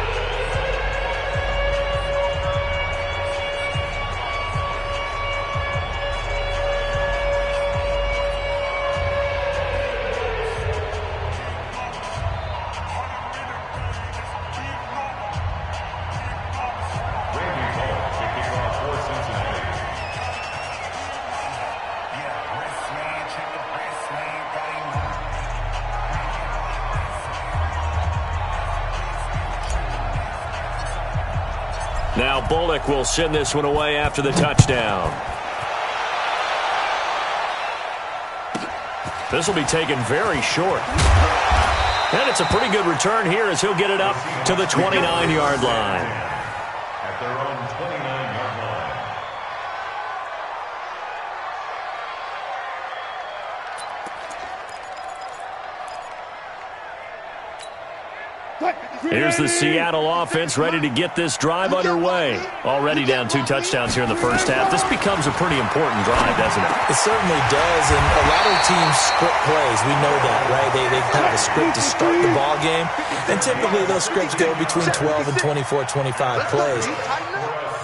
Now Bullock will send this one away after the touchdown. This will be taken very short. And it's a pretty good return here as he'll get it up to the 29-yard line. At their own 29-yard line. Here's the Seattle offense ready to get this drive underway. Already down 2 touchdowns here in the first half. This becomes a pretty important drive, doesn't it? It certainly does, and a lot of teams script plays. We know that, right? They have a script to start the ball game, and typically those scripts go between 12 and 24, 25 plays.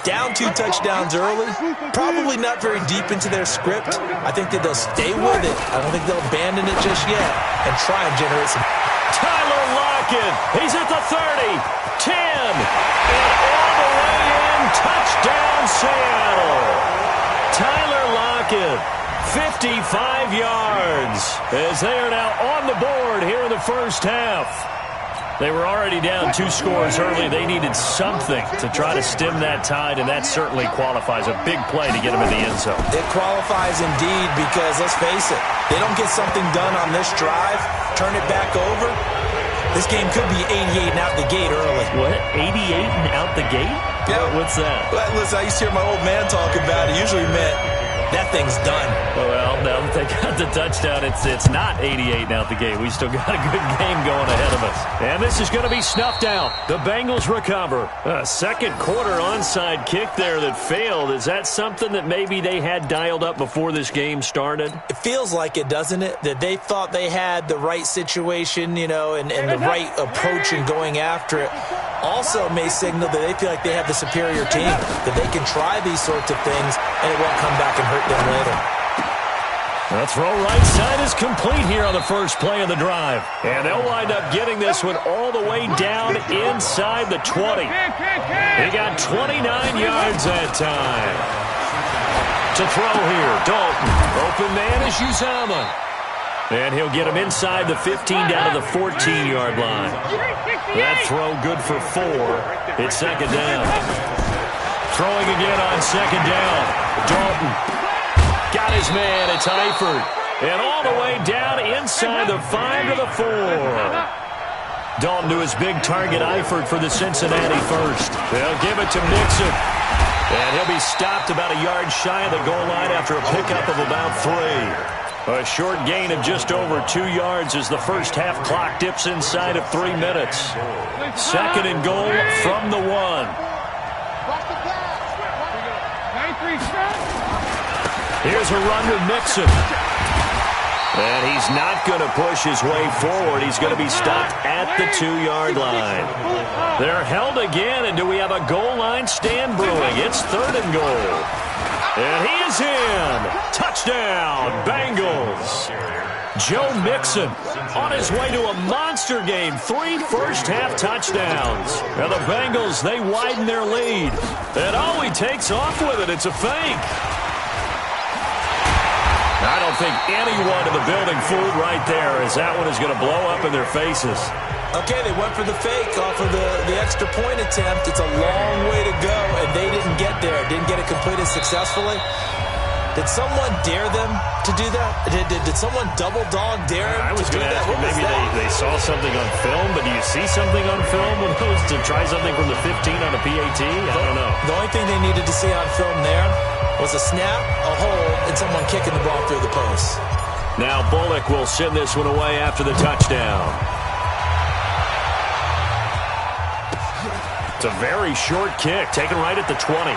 Down 2 touchdowns early, probably not very deep into their script. I think that they'll stay with it. I don't think they'll abandon it just yet and try and generate some. Tyler Lockett, he's at the 30, 10, and all the way in, touchdown Seattle. Tyler Lockett, 55 yards, as they are now on the board here in the first half. They were already down 2 scores early. They needed something to try to stem that tide, and that certainly qualifies. A big play to get them in the end zone. It qualifies indeed because, let's face it, they don't get something done on this drive, turn it back over, this game could be 88 and out the gate early. What? 88 and out the gate? Yeah. What's that? Well, listen, I used to hear my old man talk about it. Usually meant that thing's done. Well, now that they got the touchdown, it's not 88 and out the gate. We still got a good game going ahead of us. And this is going to be snuffed out. The Bengals recover. A 2nd quarter onside kick there that failed. Is that something that maybe they had dialed up before this game started? It feels like it, doesn't it? That they thought they had the right situation, you know, and the right approach in going after it. Also may signal that they feel like they have the superior team, that they can try these sorts of things, and it won't come back and hurt them later. The throw right side is complete here on the first play of the drive. And they'll wind up getting this one all the way down inside the 20. He got 29 yards that time. To throw here, Dalton. Open man is Uzama. And he'll get him inside the 15 down to the 14-yard line. That throw good for 4. It's second down. Throwing again on second down. Dalton got his man. It's Eifert. And all the way down inside the 5 to the 4. Dalton to his big target, Eifert, for the Cincinnati first. They'll give it to Mixon. And he'll be stopped about a yard shy of the goal line after a pickup of about 3. A short gain of just over 2 yards as the first half clock dips inside of 3 minutes. Second and goal from the 1. Here's a run to Mixon. And he's not going to push his way forward. He's going to be stopped at the 2-yard line. They're held again, and do we have a goal line stand brewing? It's third and goal. And he is in. Touchdown, Bengals. Joe Mixon on his way to a monster game. 3 first-half touchdowns. And the Bengals, they widen their lead. And oh, he takes off with it. It's a fake. I don't think anyone in the building fooled right there, as that one is going to blow up in their faces. Okay, they went for the fake off of the extra point attempt. It's a long way to go, and they didn't get there. Didn't get it completed successfully. Did someone dare them to do that? Did someone double dog dare them to do that? Maybe they saw something on film, but do you see something on film when it goes to try something from the 15 on a PAT? I don't know. The only thing they needed to see on film there was a snap, a hole, and someone kicking the ball through the post. Now Bullock will send this one away after the touchdown. It's a very short kick, taken right at the 20.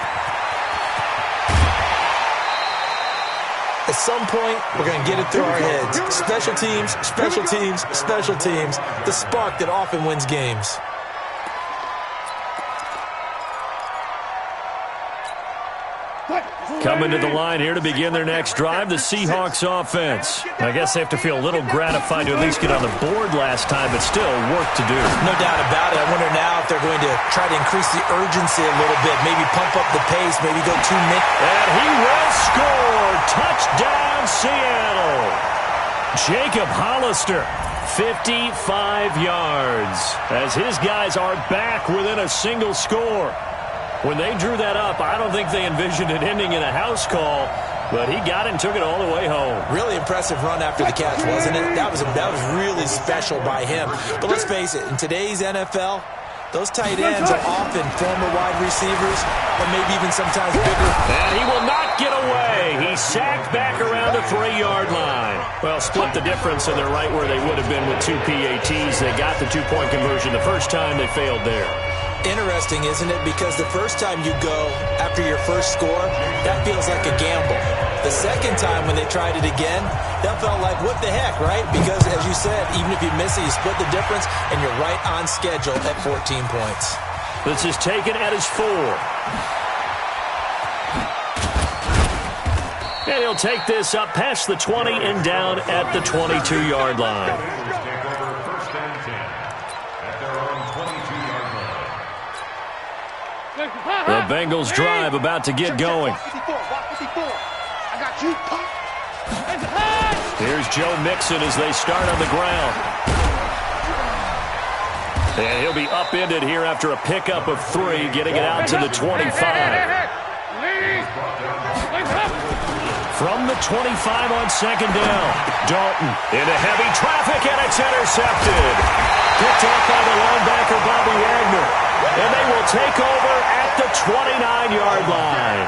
At some point, we're going to get it through our heads. Special teams, special teams, special teams. The spark that often wins games. Coming to the line here to begin their next drive, the Seahawks offense. I guess they have to feel a little gratified to at least get on the board last time, but still work to do. No doubt about it. I wonder now if they're going to try to increase the urgency a little bit, maybe pump up the pace, maybe go 2 minutes. And he will score. Touchdown, Seattle. Jacob Hollister, 55 yards, as his guys are back within a single score. When they drew that up, I don't think they envisioned it ending in a house call, but he got it and took it all the way home. Really impressive run after the catch, wasn't it? That was really special by him. But let's face it, in today's NFL, those tight ends are often former wide receivers, or maybe even sometimes bigger. And he will not get away. He's sacked back around the 3-yard line. Well, split the difference, and they're right where they would have been with 2 PATs. They got the 2-point conversion the first time. They failed there. Interesting, isn't it? Because the first time you go after your first score, that feels like a gamble. The second time when they tried it again, that felt like, what the heck, right? Because, as you said, even if you miss it, you split the difference, and you're right on schedule at 14 points. This is taken at his 4. And he'll take this up past the 20 and down at the 22-yard line. The Bengals drive about to get going. Here's Joe Mixon as they start on the ground. And he'll be upended here after a pickup of 3, getting it out to the 25. From the 25 on second down, Dalton into heavy traffic, and it's intercepted. Picked off by the linebacker, Bobby Wagner. And they will take over at the 29-yard line.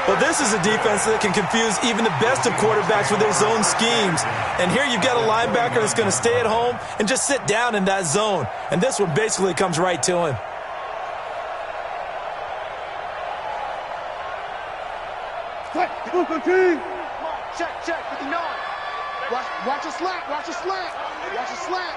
Well, this is a defense that can confuse even the best of quarterbacks with their zone schemes. And here you've got a linebacker that's going to stay at home and just sit down in that zone. And this one basically comes right to him. Check, 59. Watch your slack, watch your slack. Watch your slack.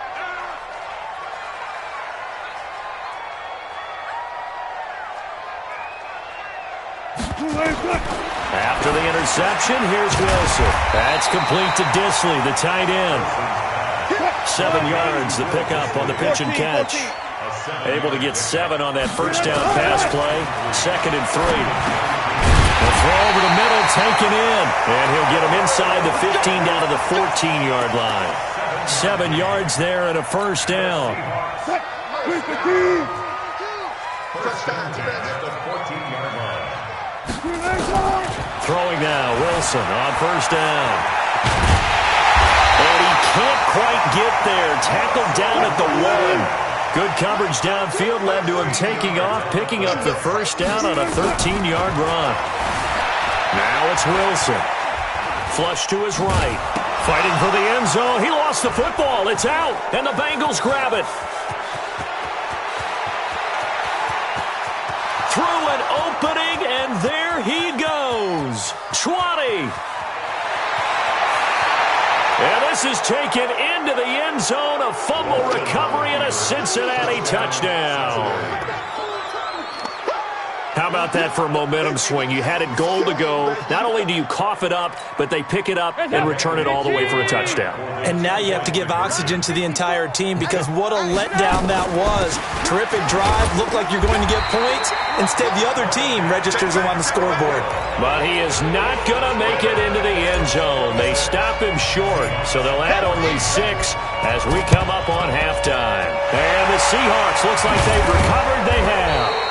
After the interception, here's Wilson. That's complete to Disley, the tight end. 7 yards, the pickup on the pitch and catch. Able to get 7 on that first down pass play. Second and 3. The throw over the middle taken in, and he'll get him inside the 15 down to the 14-yard line. 7 yards there and a first down. Throwing now, Wilson on first down. And he can't quite get there. Tackled down at the 1. Good coverage downfield led to him taking off, picking up the first down on a 13-yard run. Now it's Wilson. Flush to his right. Fighting for the end zone. He lost the football. It's out, and the Bengals grab it. Through an opening, and there he goes. 20. And this is taken into the end zone. A fumble recovery and a Cincinnati touchdown. How about that for a momentum swing? You had it goal to go. Not only do you cough it up, but they pick it up and return it all the way for a touchdown. And now you have to give oxygen to the entire team because what a letdown that was. Terrific drive. Looked like you're going to get points. Instead, the other team registers him on the scoreboard. But he is not going to make it into the end zone. They stop him short, so they'll add only 6 as we come up on halftime. And the Seahawks, looks like they've recovered. They have.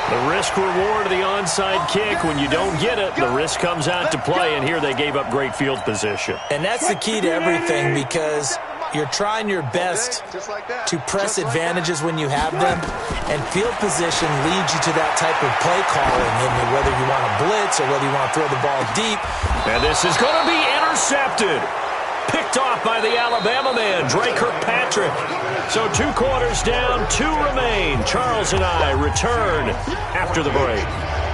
The risk-reward of the onside kick, when you don't get it, the risk comes out to play, and here they gave up great field position. And that's the key to everything because you're trying your best to press advantages when you have them, and field position leads you to that type of play calling, and whether you want to blitz or whether you want to throw the ball deep. And this is going to be intercepted. Picked off by the Alabama man, Dre Kirkpatrick. So 2 quarters down, 2 remain. Charles and I return after the break.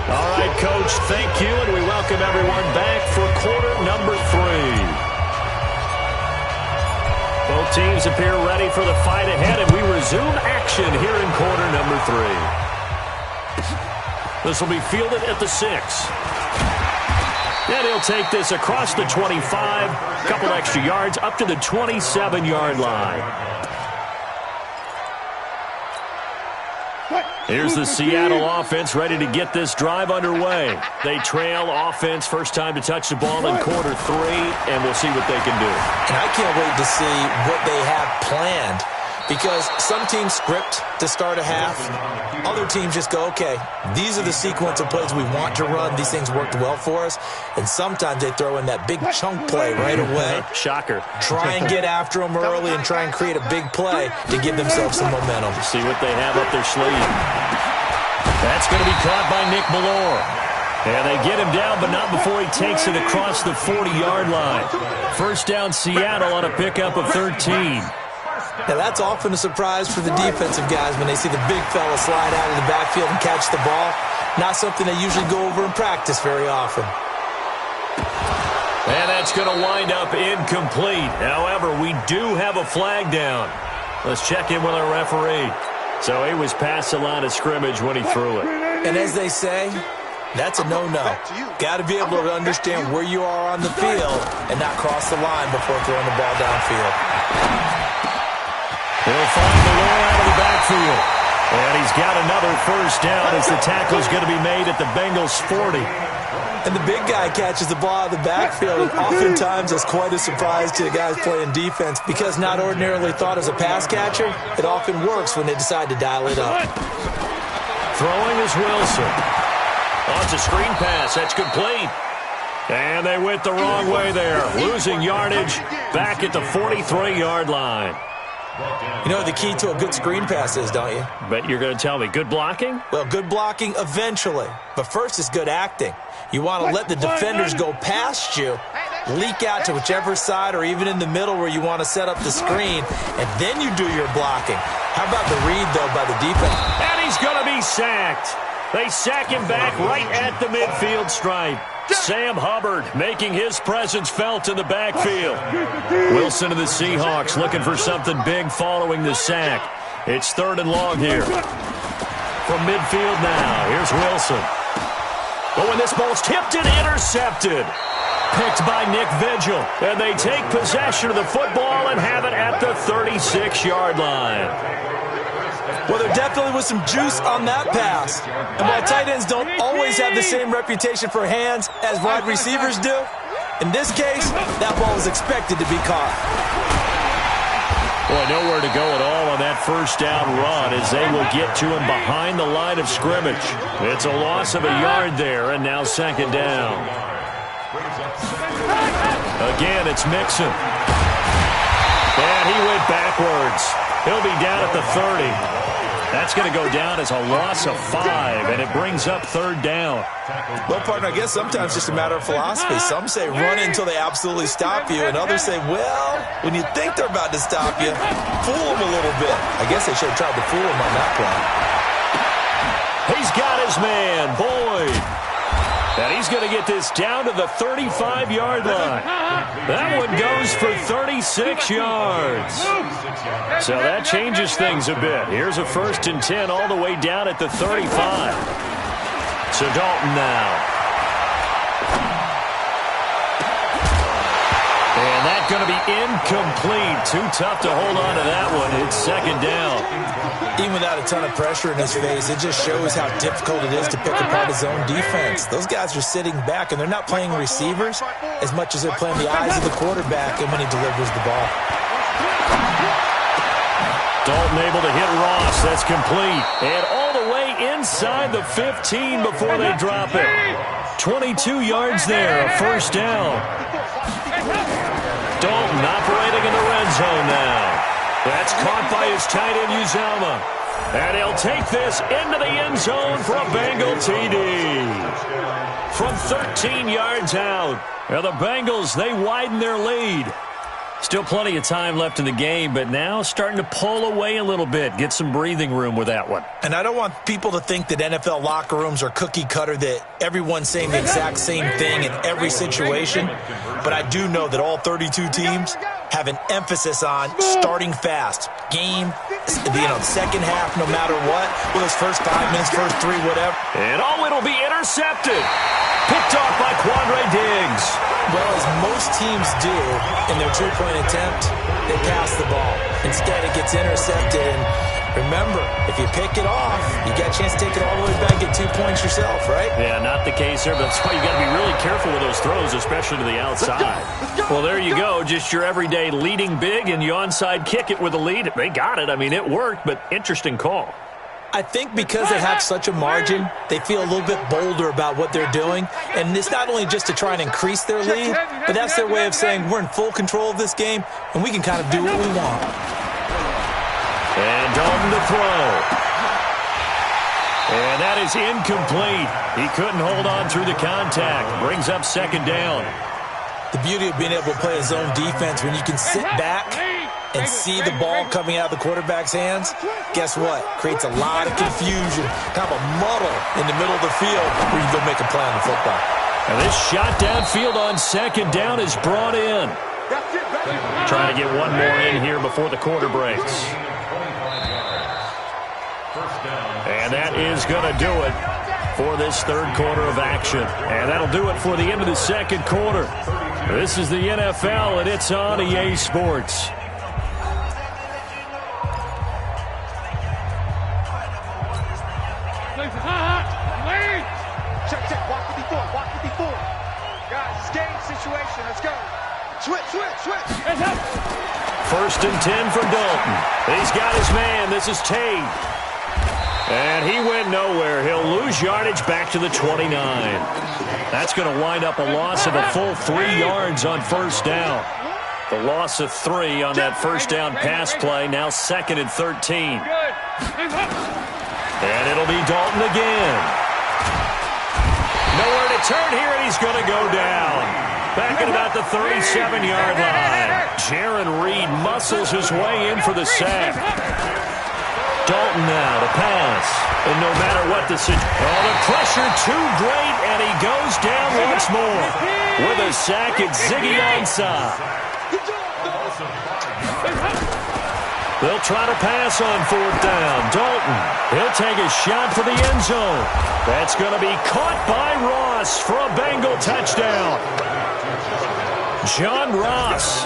All right, Coach, thank you, and we welcome everyone back for quarter number 3. Both teams appear ready for the fight ahead, and we resume action here in quarter number 3. This will be fielded at the 6. And he'll take this across the 25, a couple extra yards, up to the 27-yard line. Here's the Seattle offense ready to get this drive underway. They trail offense, first time to touch the ball in quarter 3, and we'll see what they can do. And I can't wait to see what they have planned because some teams script to start a half. Other teams just go, okay, these are the sequence of plays we want to run. These things worked well for us. And sometimes they throw in that big chunk play right away. Shocker. Try and get after them early and try and create a big play to give themselves some momentum. See what they have up their sleeve. That's going to be caught by Nick Ballore. And they get him down, but not before he takes it across the 40-yard line. First down, Seattle on a pickup of 13. Now, that's often a surprise for the defensive guys when they see the big fella slide out of the backfield and catch the ball. Not something they usually go over in practice very often. And that's going to wind up incomplete. However, we do have a flag down. Let's check in with our referee. So he was past the line of scrimmage when he threw it. And as they say, that's a no-no. Got to be able to understand where you are on the field and not cross the line before throwing the ball downfield. He'll find the Ballore out of the backfield. And he's got another first down as the tackle's going to be made at the Bengals' 40. And the big guy catches the ball out of the backfield, and oftentimes that's quite a surprise to the guys playing defense because not ordinarily thought as a pass catcher, it often works when they decide to dial it up. Throwing is Wilson. Oh, it's a screen pass. That's complete. And they went the wrong way there, losing yardage back at the 43-yard line. You know what the key to a good screen pass is, don't you? Bet you're going to tell me. Good blocking? Well, good blocking eventually. But first is good acting. You want to let the defenders go past you, leak out to whichever side or even in the middle where you want to set up the screen, and then you do your blocking. How about the read, though, by the defense? And he's going to be sacked. They sack him back right at the midfield stripe. Sam Hubbard making his presence felt in the backfield. Wilson and the Seahawks looking for something big following the sack. It's 3rd and long here. From midfield now, here's Wilson. Oh, and this ball's tipped and intercepted. Picked by Nick Vigil. And they take possession of the football and have it at the 36-yard line. Well, there definitely was some juice on that pass. And while tight ends don't always have the same reputation for hands as wide receivers do, in this case, that ball was expected to be caught. Boy, nowhere to go at all on that first down run as they will get to him behind the line of scrimmage. It's a loss of a yard there, and now second down. Again, it's Mixon. And he went backwards. He'll be down at the 30. That's going to go down as a loss of 5, and it brings up third down. Well, partner, I guess sometimes it's just a matter of philosophy. Some say run until they absolutely stop you, and others say, well, when you think they're about to stop you, fool them a little bit. I guess they should have tried to fool him on that play. He's got his man, Boyd. And he's going to get this down to the 35-yard line. That one goes for 36 yards. So that changes things a bit. Here's a 1st and 10 all the way down at the 35. So Dalton now. And that's going to be incomplete. Too tough to hold on to that one. It's second down. Even without a ton of pressure in his face, it just shows how difficult it is to pick apart his own defense. Those guys are sitting back, and they're not playing receivers as much as they're playing the eyes of the quarterback and when he delivers the ball. Dalton able to hit Ross. That's complete. And all the way inside the 15 before they drop it. 22 yards there, a first down. Dalton operating in the red zone now. That's caught by his tight end, Uzomah. And he'll take this into the end zone for a Bengal TD. From 13 yards out. Now the Bengals, they widen their lead. Still plenty of time left in the game, but now starting to pull away a little bit. Get some breathing room with that one. And I don't want people to think that NFL locker rooms are cookie cutter, that everyone's saying the exact same thing in every situation. But I do know that all 32 teams have an emphasis on starting fast. Game, second half, no matter what. Well, those first 5 minutes, first 3, whatever. And it'll be intercepted. Picked off by Quandre Diggs. Well, as most teams do in their two-point attempt, they pass the ball. Instead, it gets intercepted. And remember, if you pick it off, you got a chance to take it all the way back, get 2 points yourself, right? Yeah, not the case there, but that's why you got to be really careful with those throws, especially to the outside. Well, there you go. Just your everyday leading big, and you onside kick it with a lead. They got it. I mean, it worked, but interesting call. I think because they have such a margin, they feel a little bit bolder about what they're doing. And it's not only just to try and increase their lead, but that's their way of saying we're in full control of this game, and we can kind of do what we want. And Dalton to throw. And that is incomplete. He couldn't hold on through the contact. Brings up second down. The beauty of being able to play a zone defense when you can sit back and see the ball coming out of the quarterback's hands, guess what? Creates a lot of confusion, kind of a muddle in the middle of the field where you go make a play on the football. And this shot downfield on second down is brought in. Trying to get one more in here before the quarter breaks. And that is going to do it for this third quarter of action. And that'll do it for the end of the second quarter. This is the NFL, and it's on EA Sports. Check, walk 54. Guys, it's game situation. Let's go. Switch. 1st and 10 for Dalton. He's got his man. This is Tate. And he went nowhere. He'll lose yardage back to the 29. That's going to wind up a loss of a full 3 yards on first down. The loss of 3 on that first down pass play. Now 2nd and 13. And it'll be Dalton again. Nowhere to turn here, and he's going to go down. Back at about the 37-yard line. Jaron Reed muscles his way in for the sack. Dalton now to pass. And no matter what the situation. Oh, the pressure too great, and he goes down once more. With a sack, it's Ziggy Ansah. They'll try to pass on 4th down. Dalton, he'll take a shot for the end zone. That's going to be caught by Ross for a Bengal touchdown. John Ross,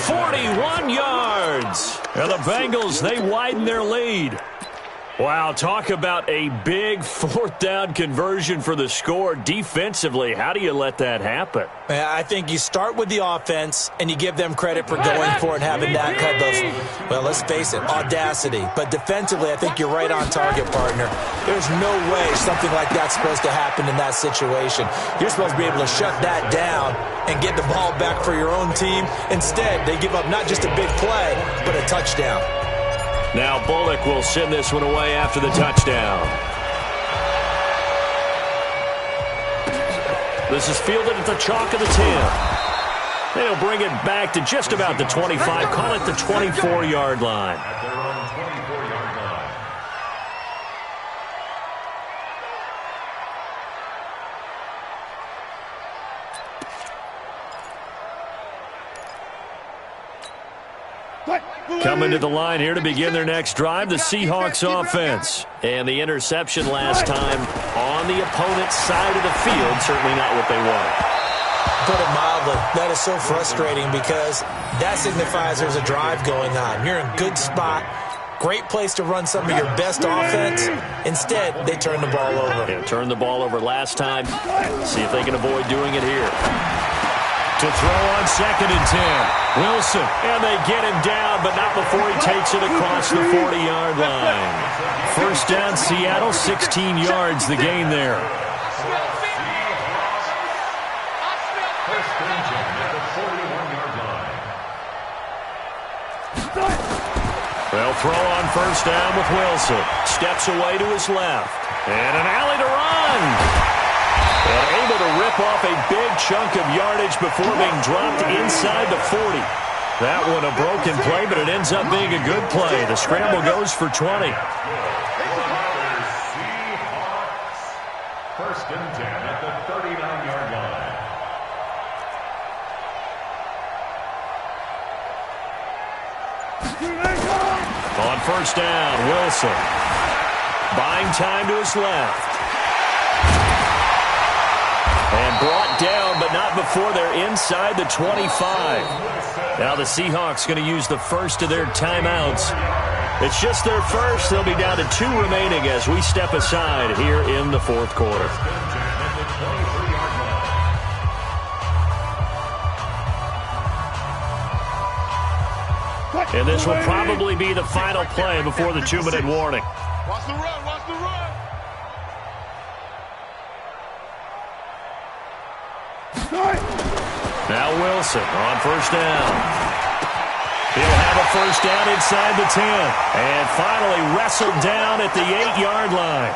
41 yards. And the Bengals, they widen their lead. Wow, talk about a big fourth down conversion for the score. Defensively, how do you let that happen? I think you start with the offense, and you give them credit for going for it and having that kind of, well, let's face it, audacity. But defensively, I think you're right on target, partner. There's no way something like that's supposed to happen in that situation. You're supposed to be able to shut that down and get the ball back for your own team. Instead, they give up not just a big play, but a touchdown. Now Bullock will send this one away after the touchdown. This is fielded at the chalk of the 10. And he'll bring it back to just about the 25. Call it the 24-yard line. At their own 24-yard line. Coming to the line here to begin their next drive, the Seahawks offense. And the interception last time on the opponent's side of the field, certainly not what they wanted. Put it mildly, that is so frustrating because that signifies there's a drive going on. You're in a good spot, great place to run some of your best offense. Instead, they turn the ball over. Yeah, turned the ball over last time. See if they can avoid doing it here. To throw on 2nd and 10. Wilson, and they get him down, but not before he takes it across the 40-yard line. First down, Seattle, 16 yards, the gain there. First and 10 at the 41-yard line. They'll throw on first down with Wilson. Steps away to his left. And an alley to run. And able to rip off a big chunk of yardage before being dropped inside the 40. That one a broken play, but it ends up being a good play. The scramble goes for 20. Seahawks. First and 10 at the 39-yard line. On first down, Wilson. Buying time to his left. And brought down, but not before they're inside the 25. Now the Seahawks going to use the first of their timeouts. It's just their first. They'll be down to 2 remaining as we step aside here in the fourth quarter. And this will probably be the final play before the 2-minute warning. Watch the run, watch the run. Now Wilson on first down. He'll have a first down inside the 10. And finally wrestled down at the 8-yard line.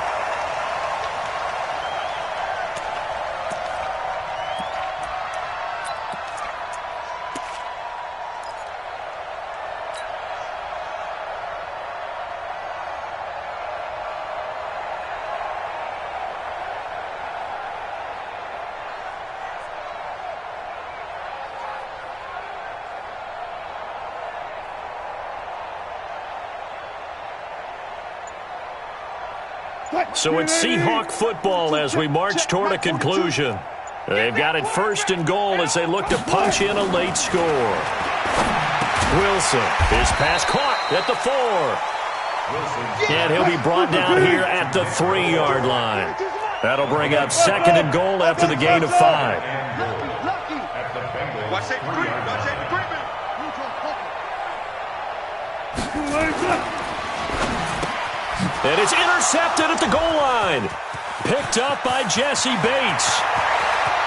So it's Seahawk football as we march toward a conclusion. They've got it first and goal as they look to punch in a late score. Wilson, his pass caught at the 4. And he'll be brought down here at the 3-yard line. That'll bring up second and goal after the gain of 5. Watch that recruitment, watch that recruitment. And it's intercepted at the goal line. Picked up by Jesse Bates.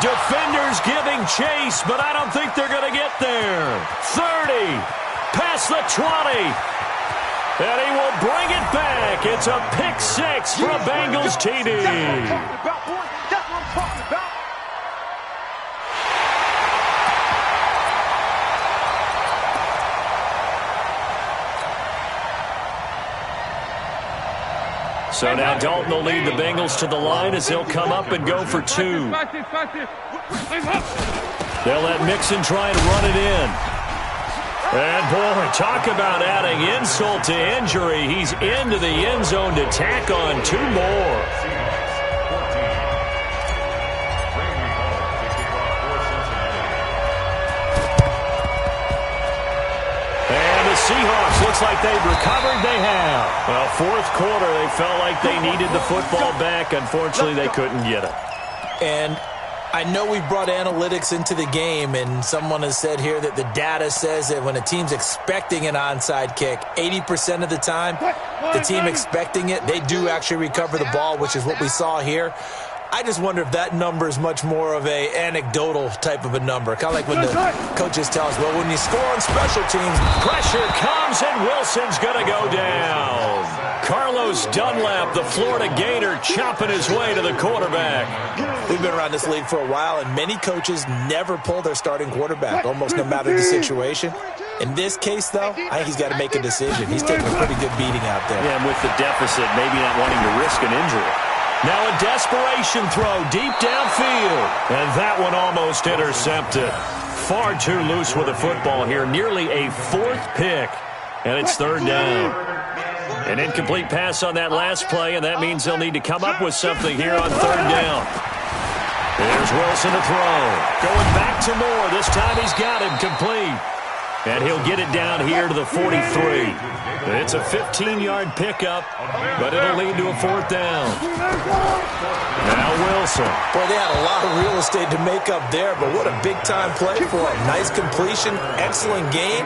Defenders giving chase, but I don't think they're going to get there. 30, past the 20. And he will bring it back. It's a pick 6 for a Bengals TD. That's what I'm talking about. So now Dalton will lead the Bengals to the line as they'll come up and go for 2. They'll let Mixon try and run it in. And boy, talk about adding insult to injury. He's into the end zone to tack on 2 more. And the Seahawks looks like they've recovered. They have. Well, fourth quarter, they felt like they needed the football back. Unfortunately, they couldn't get it. And I know we brought analytics into the game, and someone has said here that the data says that when a team's expecting an onside kick, 80% of the time, the team expecting it, they do actually recover the ball, which is what we saw here. I just wonder if that number is much more of a anecdotal type of a number. Kind of like when the coaches tell us, well, when you score on special teams, pressure comes and Wilson's going to go down. Carlos Dunlap, the Florida Gator, chopping his way to the quarterback. We've been around this league for a while, and many coaches never pull their starting quarterback, almost no matter the situation. In this case, though, I think he's got to make a decision. He's taking a pretty good beating out there. Yeah, and with the deficit, maybe not wanting to risk an injury. Now a desperation throw deep downfield. And that one almost intercepted. Far too loose with the football here. Nearly a fourth pick. And it's third down. An incomplete pass on that last play, and that means they'll need to come up with something here on third down. There's Wilson to throw. Going back to Moore. This time he's got him complete. And he'll get it down here to the 43. It's a 15-yard pickup, but it'll lead to a fourth down. Now Wilson. Boy, they had a lot of real estate to make up there, but what a big-time play for them. Nice completion, excellent game.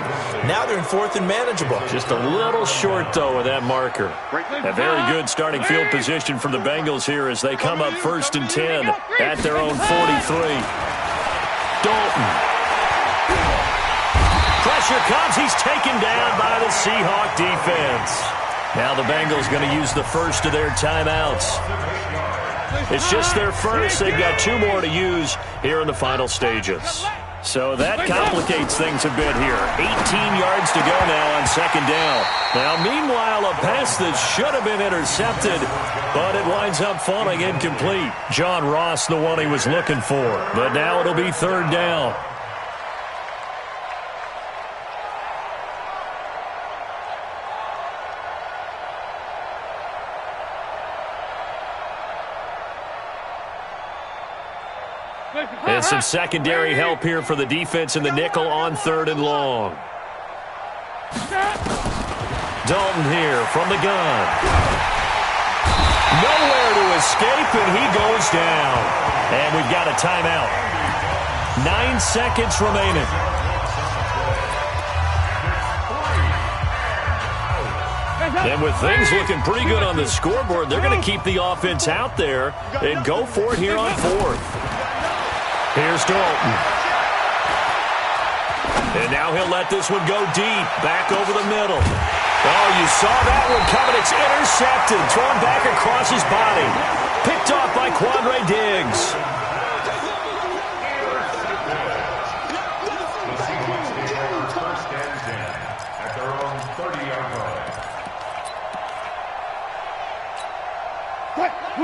Now they're in fourth and manageable. Just a little short, though, of that marker. A very good starting field position for the Bengals here as they come up 1st and 10 at their own 43. Dalton. Pressure comes. He's taken down by the Seahawk defense. Now the Bengals going to use the first of their timeouts. It's just their first. They've got 2 more to use here in the final stages. So that complicates things a bit here. 18 yards to go now on 2nd down. Now, meanwhile, a pass that should have been intercepted, but it winds up falling incomplete. John Ross, the one he was looking for. But now it'll be 3rd down. And some secondary help here for the defense in the nickel on 3rd and long. Dalton here from the gun. Nowhere to escape, and he goes down. And we've got a timeout. 9 seconds remaining. And with things looking pretty good on the scoreboard, they're going to keep the offense out there and go for it here on 4th. Here's Dalton. And now he'll let this one go deep, back over the middle. Oh, you saw that one coming. It's intercepted, thrown back across his body. Picked off by Quandre Diggs. The Seahawks take over 1st and 10 at their own 30-yard line.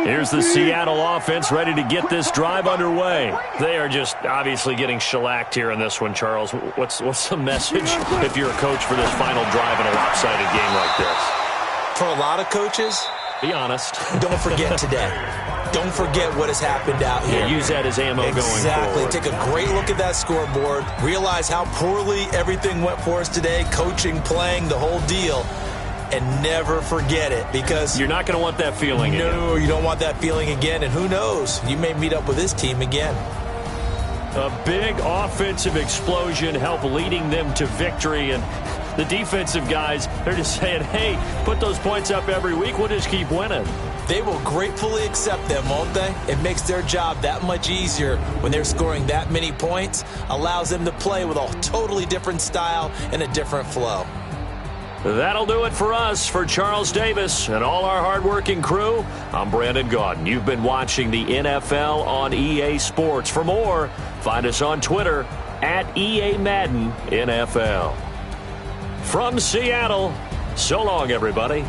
Here's the Seattle offense ready to get this drive underway. They are just obviously getting shellacked here in this one, Charles. What's the message if you're a coach for this final drive in a lopsided game like this? For a lot of coaches, be honest. Don't forget today. Don't forget what has happened out here. Yeah, use that as ammo going forward. Exactly. Take a great look at that scoreboard. Realize how poorly everything went for us today. Coaching, playing, the whole deal. And never forget it, because you're not going to want that feeling again. No, you don't want that feeling again. And who knows? You may meet up with this team again. A big offensive explosion helped leading them to victory. And the defensive guys, they're just saying, hey, put those points up every week. We'll just keep winning. They will gratefully accept them, won't they? It makes their job that much easier when they're scoring that many points. Allows them to play with a totally different style and a different flow. That'll do it for us. For Charles Davis and all our hardworking crew, I'm Brandon Gaudin. You've been watching the NFL on EA Sports. For more, find us on Twitter at EA Madden NFL. From Seattle, so long, everybody.